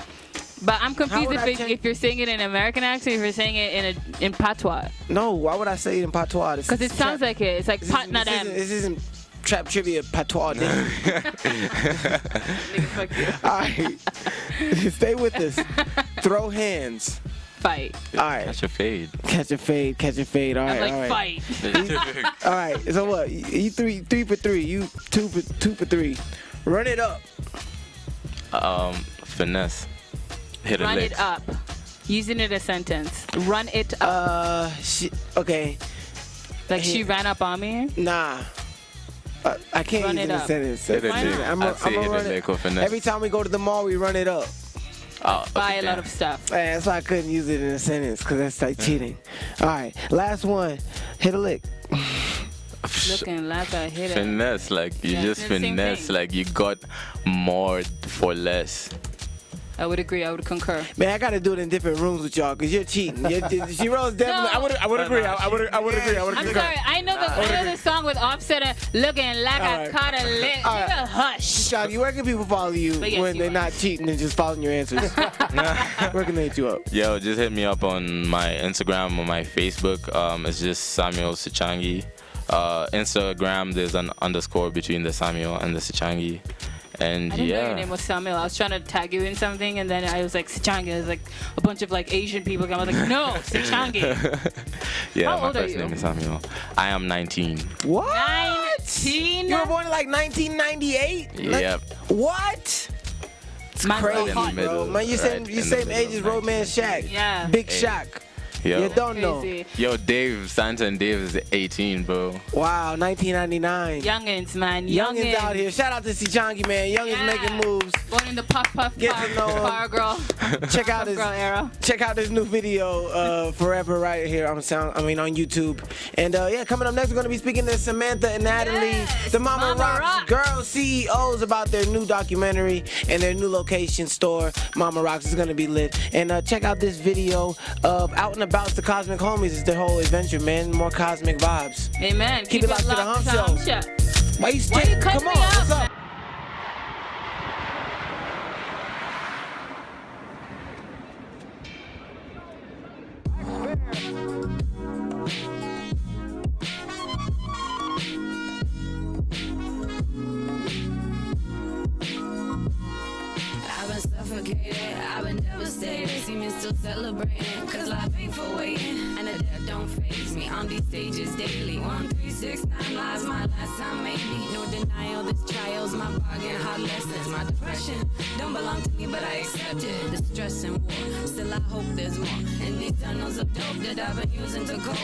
But I'm confused would I change- if you're saying it in an American accent, if you're saying it in patois. No, why would I say it in patois? Because it sounds like it. It's like partner them. This isn't trap trivia patois. Fuck you. All right, stay with us. Throw hands. Fight. All right. Catch a fade. Catch a fade. Catch a fade. All right. I'm like, all right. fight. All right. So what? You three for three. You two for three. Run it up. Finesse. Hit a Run lick. it up. Using it as a sentence. Run it up. Okay. Like she ran up on me. Nah. I can't Run use it it in a up. sentence. Hit a Why lick. not? I'd say hit a run lick or it. finesse. Every time we go to the mall, we run it up. Oh, Buy okay, a lot damn. of stuff. Man, that's why I couldn't use it in a sentence because that's like cheating. All right. Last one. Hit a lick. Looking like a hitter. Finesse, like you Yeah, just it's the same finesse, thing. like you got more for less. I would agree. I would concur. Man, I gotta do it in different rooms with y'all because you're cheating. She Rose definitely. No. I would agree. I would agree. I'm sorry. I know the song with Offset. Looking like All I right. caught a lick. All right. Nigga, hush. Shaggy, where can people follow you But yes, when you they're are. not cheating and just following your answers? Where can they hit you up? Yo, just hit me up on my Instagram or my Facebook. It's just Samuel Sichangi. Instagram, there's an underscore between the Samuel and the Sichangi. And I didn't know your yeah. name was Samuel. I was trying to tag you in something, and then I was like, Sichangi. There's like a bunch of like Asian people. I was like, no, Sichangi. Yeah, How my old are first you? name is Samuel. I am 19. What? 19? You were born in like 1998? Yep. What? It's Mine's crazy, so hot. bro. Man, you Right same in the age middle as of Roadman Shaq. Yeah. Big Hey. Shaq. Yo. You don't know. Crazy. Yo, Dave, Santa and Dave is 18, bro. Wow, 1999. Youngins, man. Youngins out here. Shout out to Sichangi, man. Youngins Yeah. making moves. Born in the puff Get to know him. power girl. Check out Puff his girl era. check out this new video, Forever, right here on on YouTube. And yeah, coming up next, we're gonna be speaking to Samantha and Natalie, Yes, the Mama, Mama Rocks Rocks. girl CEOs, about their new documentary and their new location store. Mama Rocks is gonna be lit. And check out this video of Out and About the Cosmic Homies. It's their whole adventure, man. More cosmic vibes. Amen. Keep it locked to the locked Hump Show. Why you Why you cut Come me on, what's up? up? I've been suffocated, I've been devastated. See me still celebrating, cause life ain't for waiting. And the death don't faze me on these stages daily. 1, 3, 6, 9 lives, my last time maybe. No denial, this trial's my bargain, hard lessons. My depression don't belong to me, but I accept it. The stress and war, still I hope there's more. In these tunnels of dope that I've been using to cope.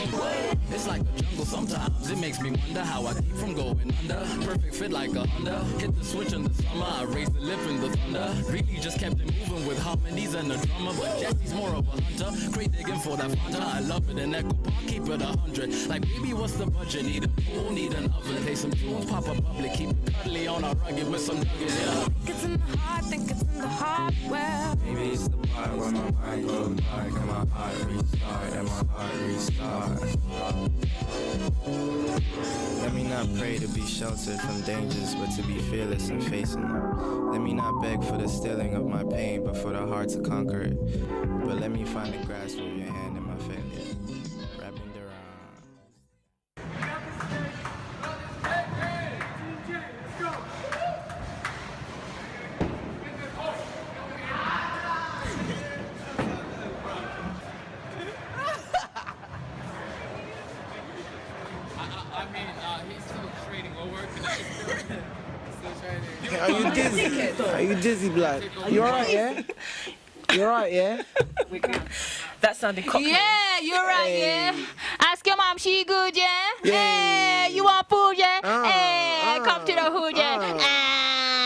It's like a jungle sometimes. It makes me wonder how I keep from going under. Perfect fit like a Honda. Hit the switch in the summer. I raised the lip in the thunder. Really just kept it moving with harmonies and the drummer. But Jesse's more of a hunter. Crate digging for that Fanta. I love it in Echo Park. Keep it 100. Like, baby, what's the budget? Need a pool, need an oven. Play some tunes, pop a bubbly. Keep it cuddly on a rugged with some nuggets. Yeah. Think it's in the heart, think it's in the heart. Well, Maybe it's the part where my mind goes dark and my heart restart and my heart restart. Let me not pray to be sheltered from dangers, but to be fearless and facing them. Let me not beg for the stilling of my pain, but for the heart to conquer it. But let me find the grasp of your hand in my failure. Wrapping around. I mean, he's still trading over. Can I just Are you dizzy? Are you dizzy, blood? You alright, yeah? You alright, yeah? That sounded cockney. Yeah, you're right, yeah. Ask your mom, she good, yeah? Yeah. Hey, you want food, yeah? Hey, come to the hood, yeah?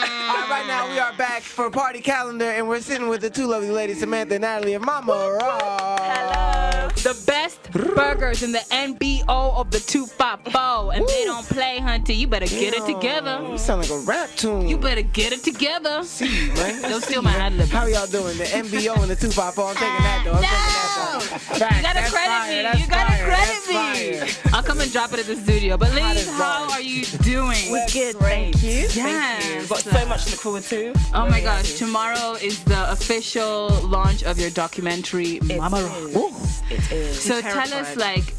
All right, right now we are back for Party Calendar, and we're sitting with the two lovely ladies, Samantha and Natalie of Mama Raw. Hello. The best burgers in the NBO of the 254, and they don't play, hunty. You better get it together. You sound like a rap tune. You better get it together. See, man. Don't steal my ad lib. How y'all doing? The NBO and the 254. I'm taking that, though. I'm taking that, though. You gotta credit me. You gotta credit me. I'll come and drop it at the studio. But ladies, how are you doing? We're good, thank you. Yes. We've got so much to look forward to. Oh my gosh, tomorrow is the official launch of your documentary, Mama Raw. It is. So tell us, like,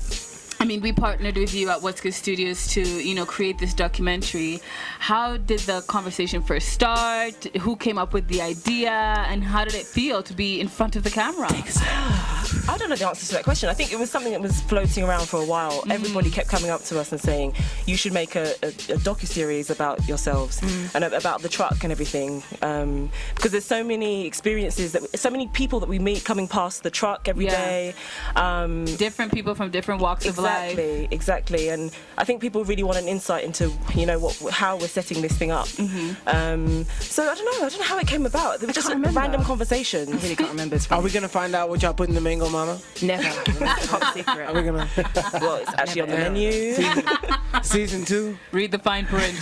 I mean, we partnered with you at What's Good Studios to, you know, create this documentary. How did the conversation first start? Who came up with the idea? And how did it feel to be in front of the camera? I don't know the answer to that question. I think it was something that was floating around for a while. Everybody kept coming up to us and saying, you should make a docuseries about yourselves and about the truck and everything. Because there's so many experiences, so many people that we meet coming past the truck every day. Different people from different walks of life. Exactly. And I think people really want an insight into, you know, how we're setting this thing up. So I don't know how it came about. It was just a random conversation. I really can't remember. Are we going to find out what y'all put in the mango, mama? Never. Top secret. Are we going to? Well, it's actually on the menu. Season 2? Read the fine print.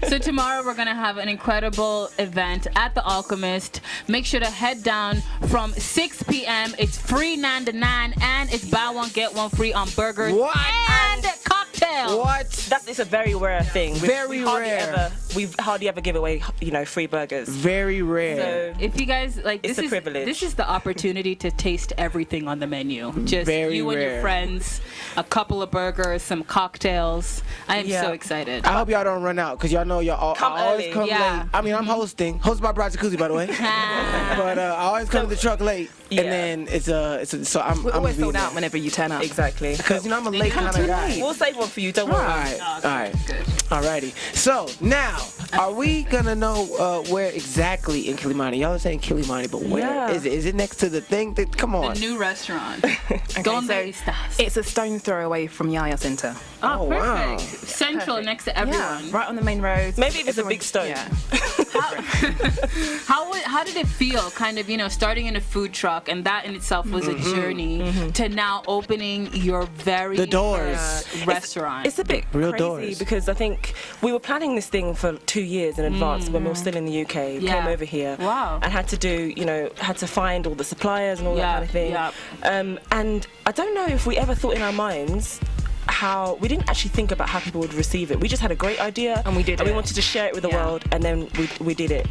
So tomorrow we're going to have an incredible event at The Alchemist. Make sure to head down from 6 p.m. It's free 9 to 9, and it's buy one, get one free on burgers and cocktails. What? It's a very rare thing. Very rare. We hardly ever give away, you know, free burgers. Very rare. So if you guys like, it's a privilege. This is the opportunity to taste everything on the menu. Just very you rare. And your friends, a couple of burgers, some cocktails. I am so excited. I hope y'all don't run out, because y'all know y'all always come late. I mean, I'm hosting by Brad Jacuzzi, by the way. But I always come to the truck late, and then it's so I'm always sold out whenever you turn up. Exactly. Because, you know, I'm a late kind of guy. We'll save one for you, don't worry. All right. Good. Alrighty. So now, are we gonna know where exactly in Kilimani? Y'all are saying Kilimani, but where is it? Is it next to the thing? Come on. The new restaurant. It's a stone throw away from Yaya Center. Oh, perfect. Wow. Central, next to everyone. Right on the main road. Maybe if it's a big stone. Yeah. How did it feel, kind of, you know, starting in a food truck, and that in itself was a journey, to now opening your very restaurant? It's a bit crazy because I think we were planning this thing for 2 years in advance when we were still in the UK. Came over here and had to find all the suppliers and all that kind of thing. And I don't know if we ever thought in our minds how we didn't actually think about how people would receive it. We just had a great idea and we wanted to share it with the world, and then we did it.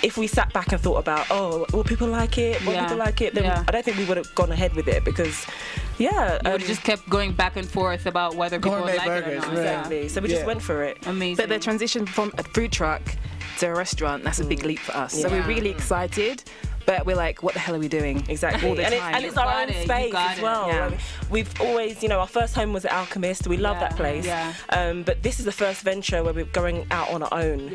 If we sat back and thought about, will people like it? Will people like it? Then I don't think we would have gone ahead with it, because you would have just kept going back and forth about whether people would like it or not. Exactly. So we just went for it. Amazing. But the transition from a food truck to a restaurant, that's a big leap for us. So we're really excited. But we're like, what the hell are we doing? Exactly. All the time. And it's our own space as well. Yeah. We've always, our first home was at Alchemist. We love that place. But this is the first venture where we're going out on our own.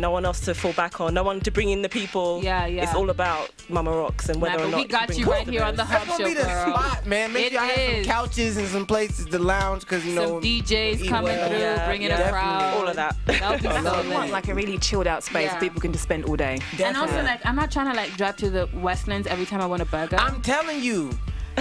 No one else to fall back on. No one to bring in the people. It's all about Mama Rocks and whether or not we got you right here on the Hub Show, That's gonna be the spot, man. Maybe I have some couches and some places to lounge, because, you know, some DJs coming through, bringing a crowd. All of that. That would be so We want like a really chilled out space where people can just spend all day. And also, like, I'm not trying to like drive to the Westlands every time I want a burger. I'm telling you.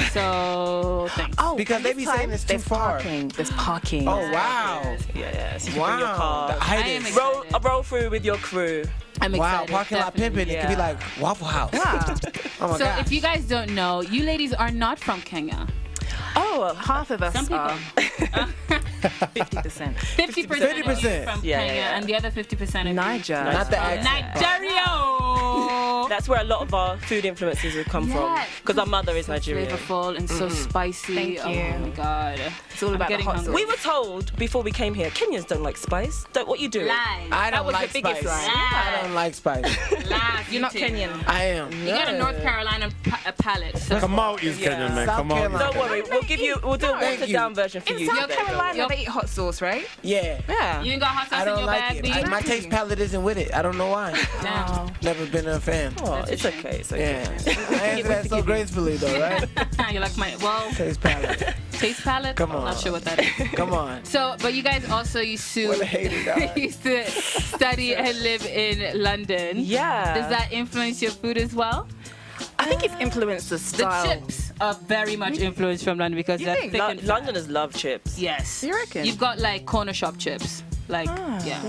So thanks. Because they be saying it's too far. There's parking. Oh wow. So you can bring your car. I am excited. Roll through with your crew. I'm excited. Parking lot pimping. It could be like Waffle House. Oh my so God. if you guys don't know, you ladies are not from Kenya. Oh, half of us Some people. are. 50%. 50% from Kenya, and the other 50% of Niger. Not the accent. Nigeria. That's where a lot of our food influences have come from. Because our mother is Nigerian. Flavorful and so spicy. Thank you. Oh my god. It's all about the hot sauce. We were told before we came here, Kenyans don't like spice. What you do? Lies. I That don't was like the biggest spice. lie. I don't like spice. Lies. You're not Kenyan. I am. You got a North Carolina palate. So Come out, East Kenyan, man. South Come out. Carolina. Don't worry, we'll do a Thank watered you. down version for In you. South today. Carolina, they eat hot sauce, right? Yeah. Yeah. You ain't got hot sauce I in don't your like bag, it. B? My taste palette isn't with it. I don't know why. No. Never been a fan. Oh, it's okay. It's okay. Yeah. I answer that so gracefully though, right? You like my Taste palette. taste palette? Come I'm not on. sure what that is. Come on. So, but you guys also used to What a hater dog. used to study and live in London. Yeah. Does that influence your food as well? I think it's influenced the The style. chips are very much influenced from London because You they're think? thick and fat. Londoners love chips. Yes. You reckon? You've got like corner shop chips. Like, yeah.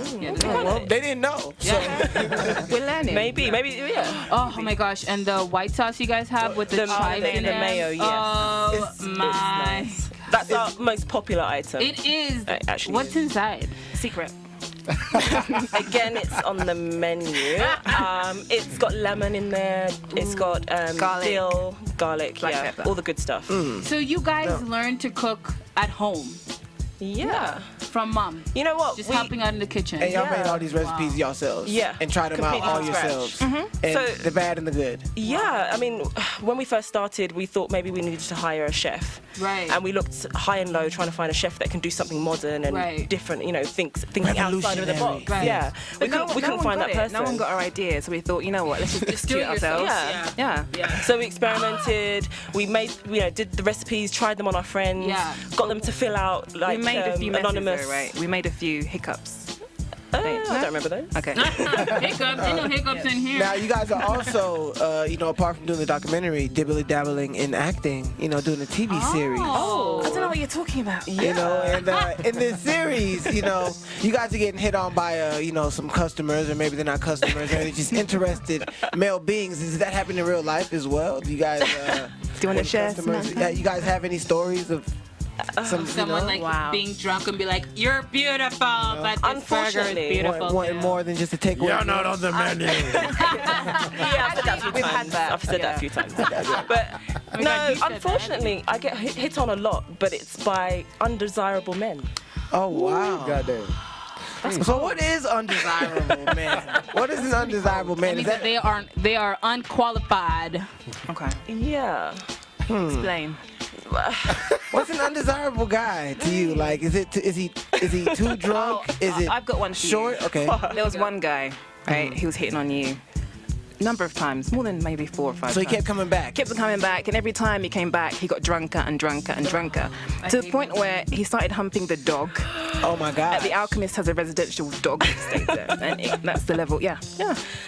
Well, they didn't know. So. We're learning. Maybe, yeah. Oh my gosh, and the white sauce you guys have with the chives in the there. mayo, yes. Oh It's my. nice. That's our most popular item. It is. Actually, What's inside? Secret. Again, it's on the menu. It's got lemon in there. It's got Garlic. dill, garlic, Black yeah, pepper. all the good stuff. So you guys learned to cook at home Yeah. from mom. You know what? Just helping out in the kitchen. And y'all Yeah. made all these recipes yourselves. Yeah. And tried them out Completely all from scratch. yourselves. And So- the bad and the good. Yeah, I mean, when we first started, we thought maybe we needed to hire a chef. Right. And we looked high and low trying to find a chef that can do something modern and Right. different, thinking outside of the box. Revolutionary. Yeah. We couldn't find that person. No one got our idea, so we thought, you know what, let's just do it ourselves. Yeah. Yeah. So we experimented. We made, did the recipes, tried them on our friends. Yeah. Got them to fill out like We made a few messes, anonymous. though, right? We made a few hiccups. I don't remember those. Okay. Hiccups. Ain't no hiccups in here. Now you guys are also, apart from doing the documentary, dabbling in acting. Doing a TV series. I don't know what you're talking about. And in this series, you guys are getting hit on by, some customers, or maybe they're not customers, or they're just interested male beings. Does that happen in real life as well? Do you guys? Do you want to share some? Yeah, you guys have any stories of someone being drunk and be like, "You're beautiful," but this burger is beautiful. wanting more than just a takeaway. You're not on the menu. Yeah, I've said that a few times. I've said that a few times. But no, unfortunately, I get hit on a lot, but it's by undesirable men. Oh wow! Goddamn. So what is undesirable man? What is an undesirable man? That means that they are unqualified. Okay. Yeah. Explain. What's an undesirable guy to you? Like, is he too drunk? Is it? I've got one for short. you. Okay. There was one guy, right? He was hitting on you a number of times, more than maybe 4 or 5 So he times. kept coming back. Kept coming back, and every time he came back, he got drunker and drunker and drunker, to the point where he started humping the dog. Oh my God. The Alchemist has a residential dog that stays there, and that's the level. Yeah.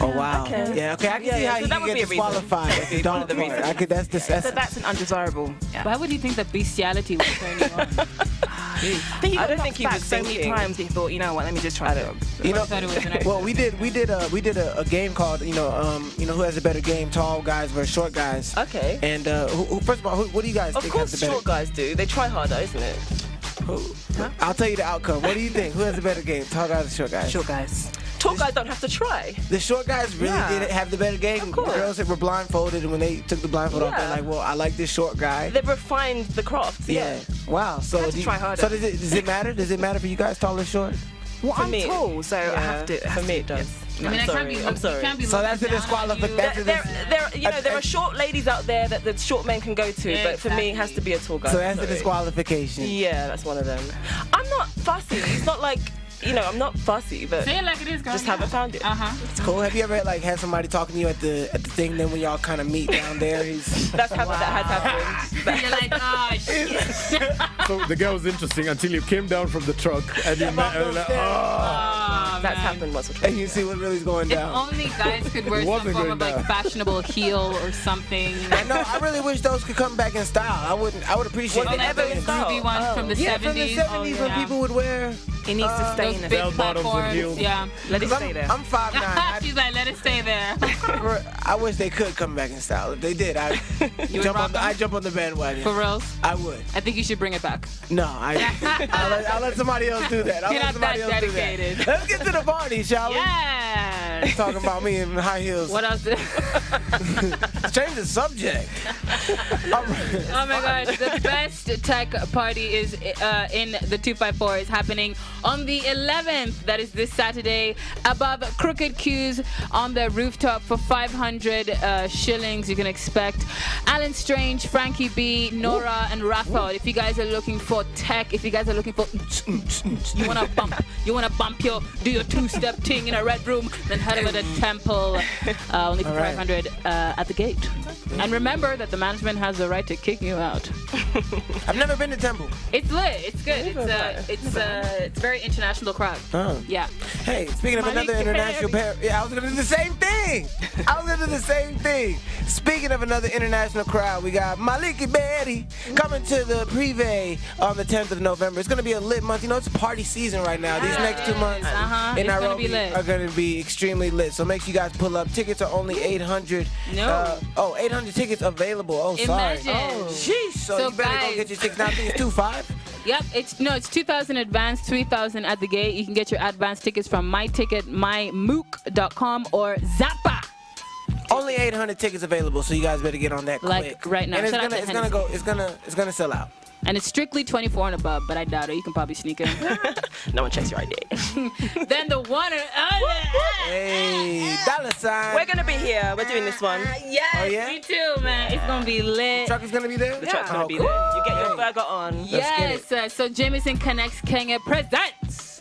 Oh wow. Okay. Yeah. Okay. I can see how so that you would get be a reason. disqualified if you don't. the reasons. I could. That's So that's an undesirable. Yeah. Why would you think that bestiality would turn you on? I don't think he was so many thinking. times he thought, you know what, let me just try it. Well, we did a game called who has a better game, tall guys versus short guys. Okay. And who first of all, what do you guys Of think course, has the better? short guys do. They try harder, isn't it? I'll tell you the outcome. What do you think? Who has a better game, tall guys or short guys? Short guys. Tall guys don't have to try. The short guys really did have the better game. Of course. The girls that were blindfolded, and when they took the blindfold off, they're Yeah. like, well, I like this short guy. They've refined the craft. Yeah. Wow. So Have to try harder. So does it matter? Does it matter for you guys, tall or short? Well, For I'm me, tall, so I have to. For me, it does. I mean, I'm sorry. I'm sorry. So that's a disqualification. There are short ladies out there that the short men can go to, but for me, it has to be a tall guy. So that's a Sorry. disqualification. Yeah, that's one of them. I'm not fussy. It's not like, I'm not fussy, but Say it like it is, girl. just haven't found it. It's cool. Have you ever had somebody talking to you at the thing? Then when y'all kind of meet down there, That has happened. You're like, oh shit. So the girl was interesting until you came down from the truck and you met her like, That's happened once or twice. And you see what really's going If down. only guys could wear It some wasn't form going of like down. fashionable heel or something. I know. I really wish those could come back in style. I would appreciate Oh, it. like those groovy ones from the 70s. Yeah, from the 70s when people would wear. It needs to stay Those in the big Bell bottoms with platforms. heels. Yeah. Let it 'Cause stay there. I'm 5'9". She's like, let it stay there. I wish they could come back in style. If they did, You would jump rock on. them? I jump on the bandwagon. For reals? I would. I think you should bring it back. No, I'll let somebody else do that. I'll You're let not somebody that else do dedicated. that. Let's get to the party, shall we? Yes. talking about me in high heels. What else? Change the subject. Oh my gosh, the best tech party is in the 254 is happening on the 11th. That is this Saturday above Crooked Q's on the rooftop for 500 shillings. You can expect Alan Strange, Frankie B, Nora, and Raphael. If you guys are looking for tech, if you guys are looking for you wanna bump do your two-step thing in a red room, then head over to Temple, only for 500 at the gate. And remember that the management has the right to kick you out. I've never been to Temple. It's lit. It's good. It's very international crowd. Oh. Yeah. Hey, speaking of another international pair, I was gonna do the same thing. Speaking of another international crowd, we got Maliki Berry coming to the Privé on the 10th of November. It's gonna be a lit month. You know, it's party season right now. These next 2 months in Nairobi are gonna be extremely lit. So make sure you guys pull up. Tickets are only 800. 800 tickets available. Oh, sorry. Imagine. Sheesh. So you better go get your tickets now. I think it's 2.5. Yep, it's 2,000 advance, 3,000 at the gate. You can get your advance tickets from myticketmymook.com or Zappa. Only 800 tickets available, so you guys better get on that quick. Like right now. And it's gonna sell out. And it's strictly 24 and above, but I doubt it. You can probably sneak in. No one checks your ID. Then the one and hey, $. We're gonna be here. We're doing this one. Yes, Oh, yeah? me too, man. It's gonna be lit. The truck is gonna be there? The truck's gonna be there. You get your burger on. Yes, so Jameson Connects Kenya presents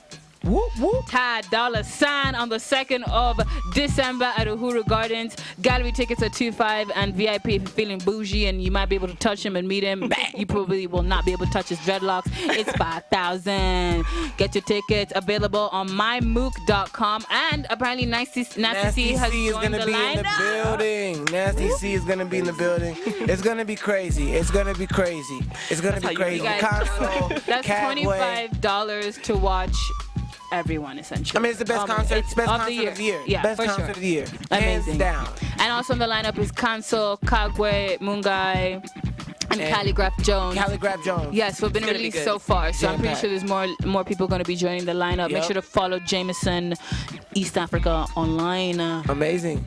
Tad $sign on the 2nd of December at Uhuru Gardens. Gallery tickets are $2.5 and VIP if you're feeling bougie and you might be able to touch him and meet him. You probably will not be able to touch his dreadlocks. It's 5,000. Get your tickets available on mymook.com. And apparently Nasty C has joined the lineup. Nasty C is gonna be in the building. It's gonna be crazy. It's gonna be crazy. Console, that's $25 to watch everyone, essentially. I mean, it's the best concert, of the year. Yeah, best for concert sure. of the year. Amazing. Hands down. And also on the lineup is Kanso, Kagwe, Mungai, and Calligraph Jones. Yes, we've been released so far, so I'm pretty sure there's more people going to be joining the lineup. Make sure to follow Jameson East Africa online. Amazing.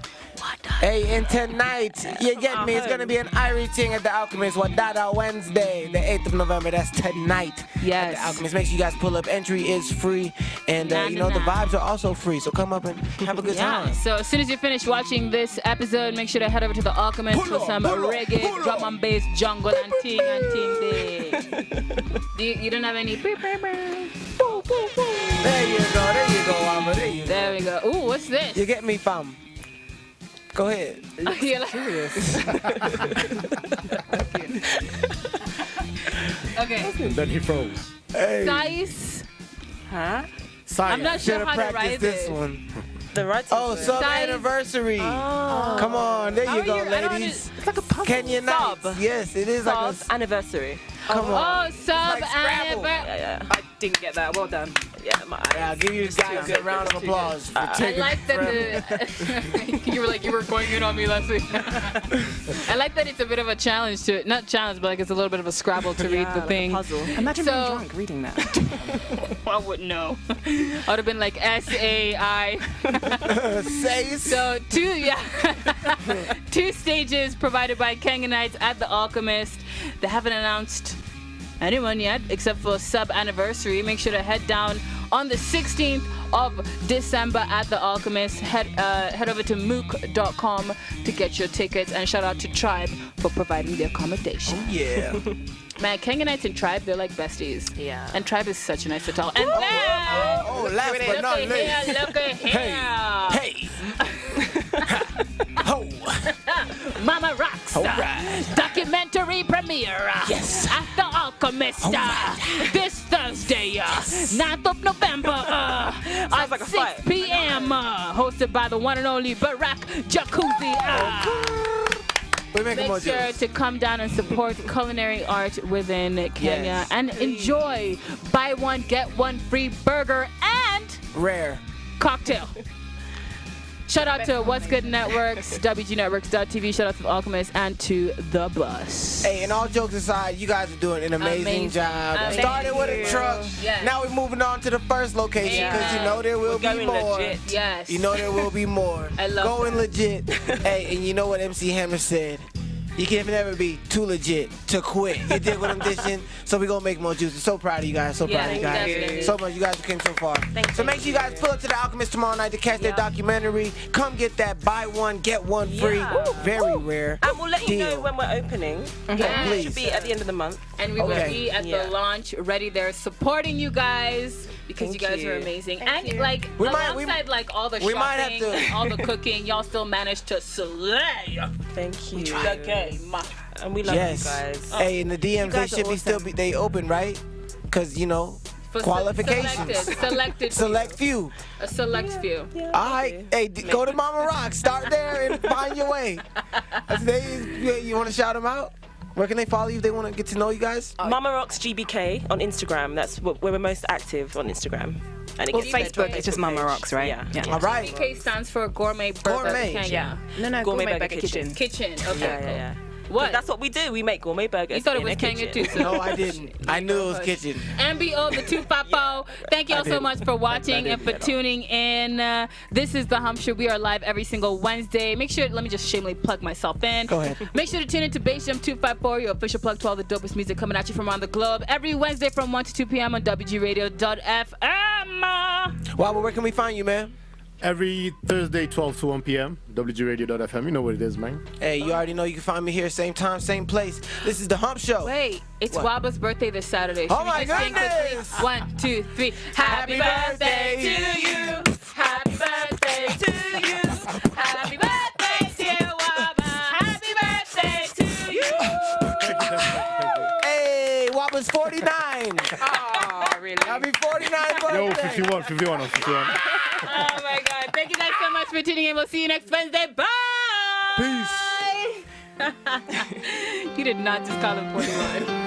Hey, and tonight, you get me, it's going to be an Irie thing at the Alchemist. Wadada Wednesday, the 8th of November. That's tonight at the Alchemist. Make sure you guys pull up. Entry is free. And, the vibes are also free. So come up and have a good time. So as soon as you finish watching this episode, make sure to head over to the Alchemist for some reggae, drum and bass, jungle, and ting day. You don't have any... There you go, Wamba. There we go. Ooh, what's this? You get me, fam. Go ahead. Okay. And then he froze. Hey. Size. Huh? I'm not sure how to write this one. The right. Sub anniversary. Oh. Come on, there you go, ladies. It's like a puzzle. Kenya Nights. Yes, it is like a anniversary. Come on. Oh, sub anniversary. Yeah. I didn't get that. Well done. Yeah, I'll give you guys a round of applause. I like that you were going in on me last week. I like that it's a bit of a challenge to it. Not challenge, but like it's a little bit of a Scrabble to read the thing. Puzzle. Imagine being drunk reading that. I wouldn't know. I would have been like SAI. So 2 stages provided by Kenyanites at the Alchemist. They haven't announced anyone yet except for Sub Anniversary. Make sure to head down on the 16th of December at the Alchemist. Head over to mook.com to get your tickets, and shout out to Tribe for providing the accommodation. Oh, yeah. Man, Kenyanites and Tribe, they're like besties. Yeah. And Tribe is such a nice hotel. And then, last but not least. Look at here. Hey. Ho. Mama Rocks. Documentary premiere. Yes. At the Alchemist. This Thursday, 9th of November. At like a 6 fight. p.m. Hosted by the one and only Barack Jacuzzi. Make sure to come down and support culinary art within Kenya and enjoy buy one, get one free burger and rare cocktail. Shout out to What's Good Networks, WGNetworks.tv. Shout out to The Alchemist and to The Bus. Hey, and all jokes aside, you guys are doing an amazing job. Started with a truck. Yes. Now we're moving on to the first location because you know there will be more. Legit. Yes. You know there will be more. I love Going legit. Hey, and you know what MC Hammer said? You can never be too legit to quit. You dig what I'm dishing? So we're going to make more juices. So proud of you guys. So proud of you guys. definitely. So much. You guys came so far. So make sure you guys pull up to The Alchemist tomorrow night to catch their documentary. Come get that buy one, get one free. Very rare. And we'll let you know deal. when we're opening. Yeah, It should be at the end of the month. And we will be at the launch, ready there, supporting you guys because you guys are amazing. And like alongside like all the shopping, and all the cooking, y'all still managed to slay. Thank you. The game. And we love you guys. Hey, and the DMs, they should be still they open, right? Because, you know, qualifications. Selected select few. A select few. All right. Hey, go to Mama Rock. Start there and find your way. You want to shout them out? Where can they follow you if they want to get to know you guys? Mama Rocks GBK on Instagram. That's where we're most active on Instagram. And Facebook, it's just Mama Rocks, right? Yeah. All right. GBK stands for Gourmet Burger Kitchen. Yeah. No, Gourmet Burger Kitchen. Kitchen. Okay. Yeah. What? That's what we do. We make gourmet burgers. You thought it was in a Kenya kitchen. too. So. No, I didn't. I knew it was kitchen. MBO, the 250. Thank y'all so much for watching and for tuning in. This is The Hump Show. We are live every single Wednesday. Make sure, let me just shamelessly plug myself in. Go ahead. Make sure to tune in to Bass Jam 254, your official plug to all the dopest music coming at you from around the globe. Every Wednesday from 1 to 2 p.m. on WGRadio.fm. Wow, where can we find you, man? Every Thursday, 12 to 1 p.m., WGRadio.fm. You know what it is, man. Hey, you already know you can find me here, same time, same place. This is The Hump Show. Wait, it's What? Waba's birthday this Saturday. Oh Should we my just sing quickly? goodness! 1, 2, 3. Happy birthday to you. Happy birthday to you. Happy birthday, dear Waba. Happy birthday to you. Hey, Waba's 49. Oh, really? Happy 49 birthday. Yo, 51 on 51. Oh my God. Thank you guys so much for tuning in. We'll see you next Wednesday. Bye. Peace. You did not just call him 41.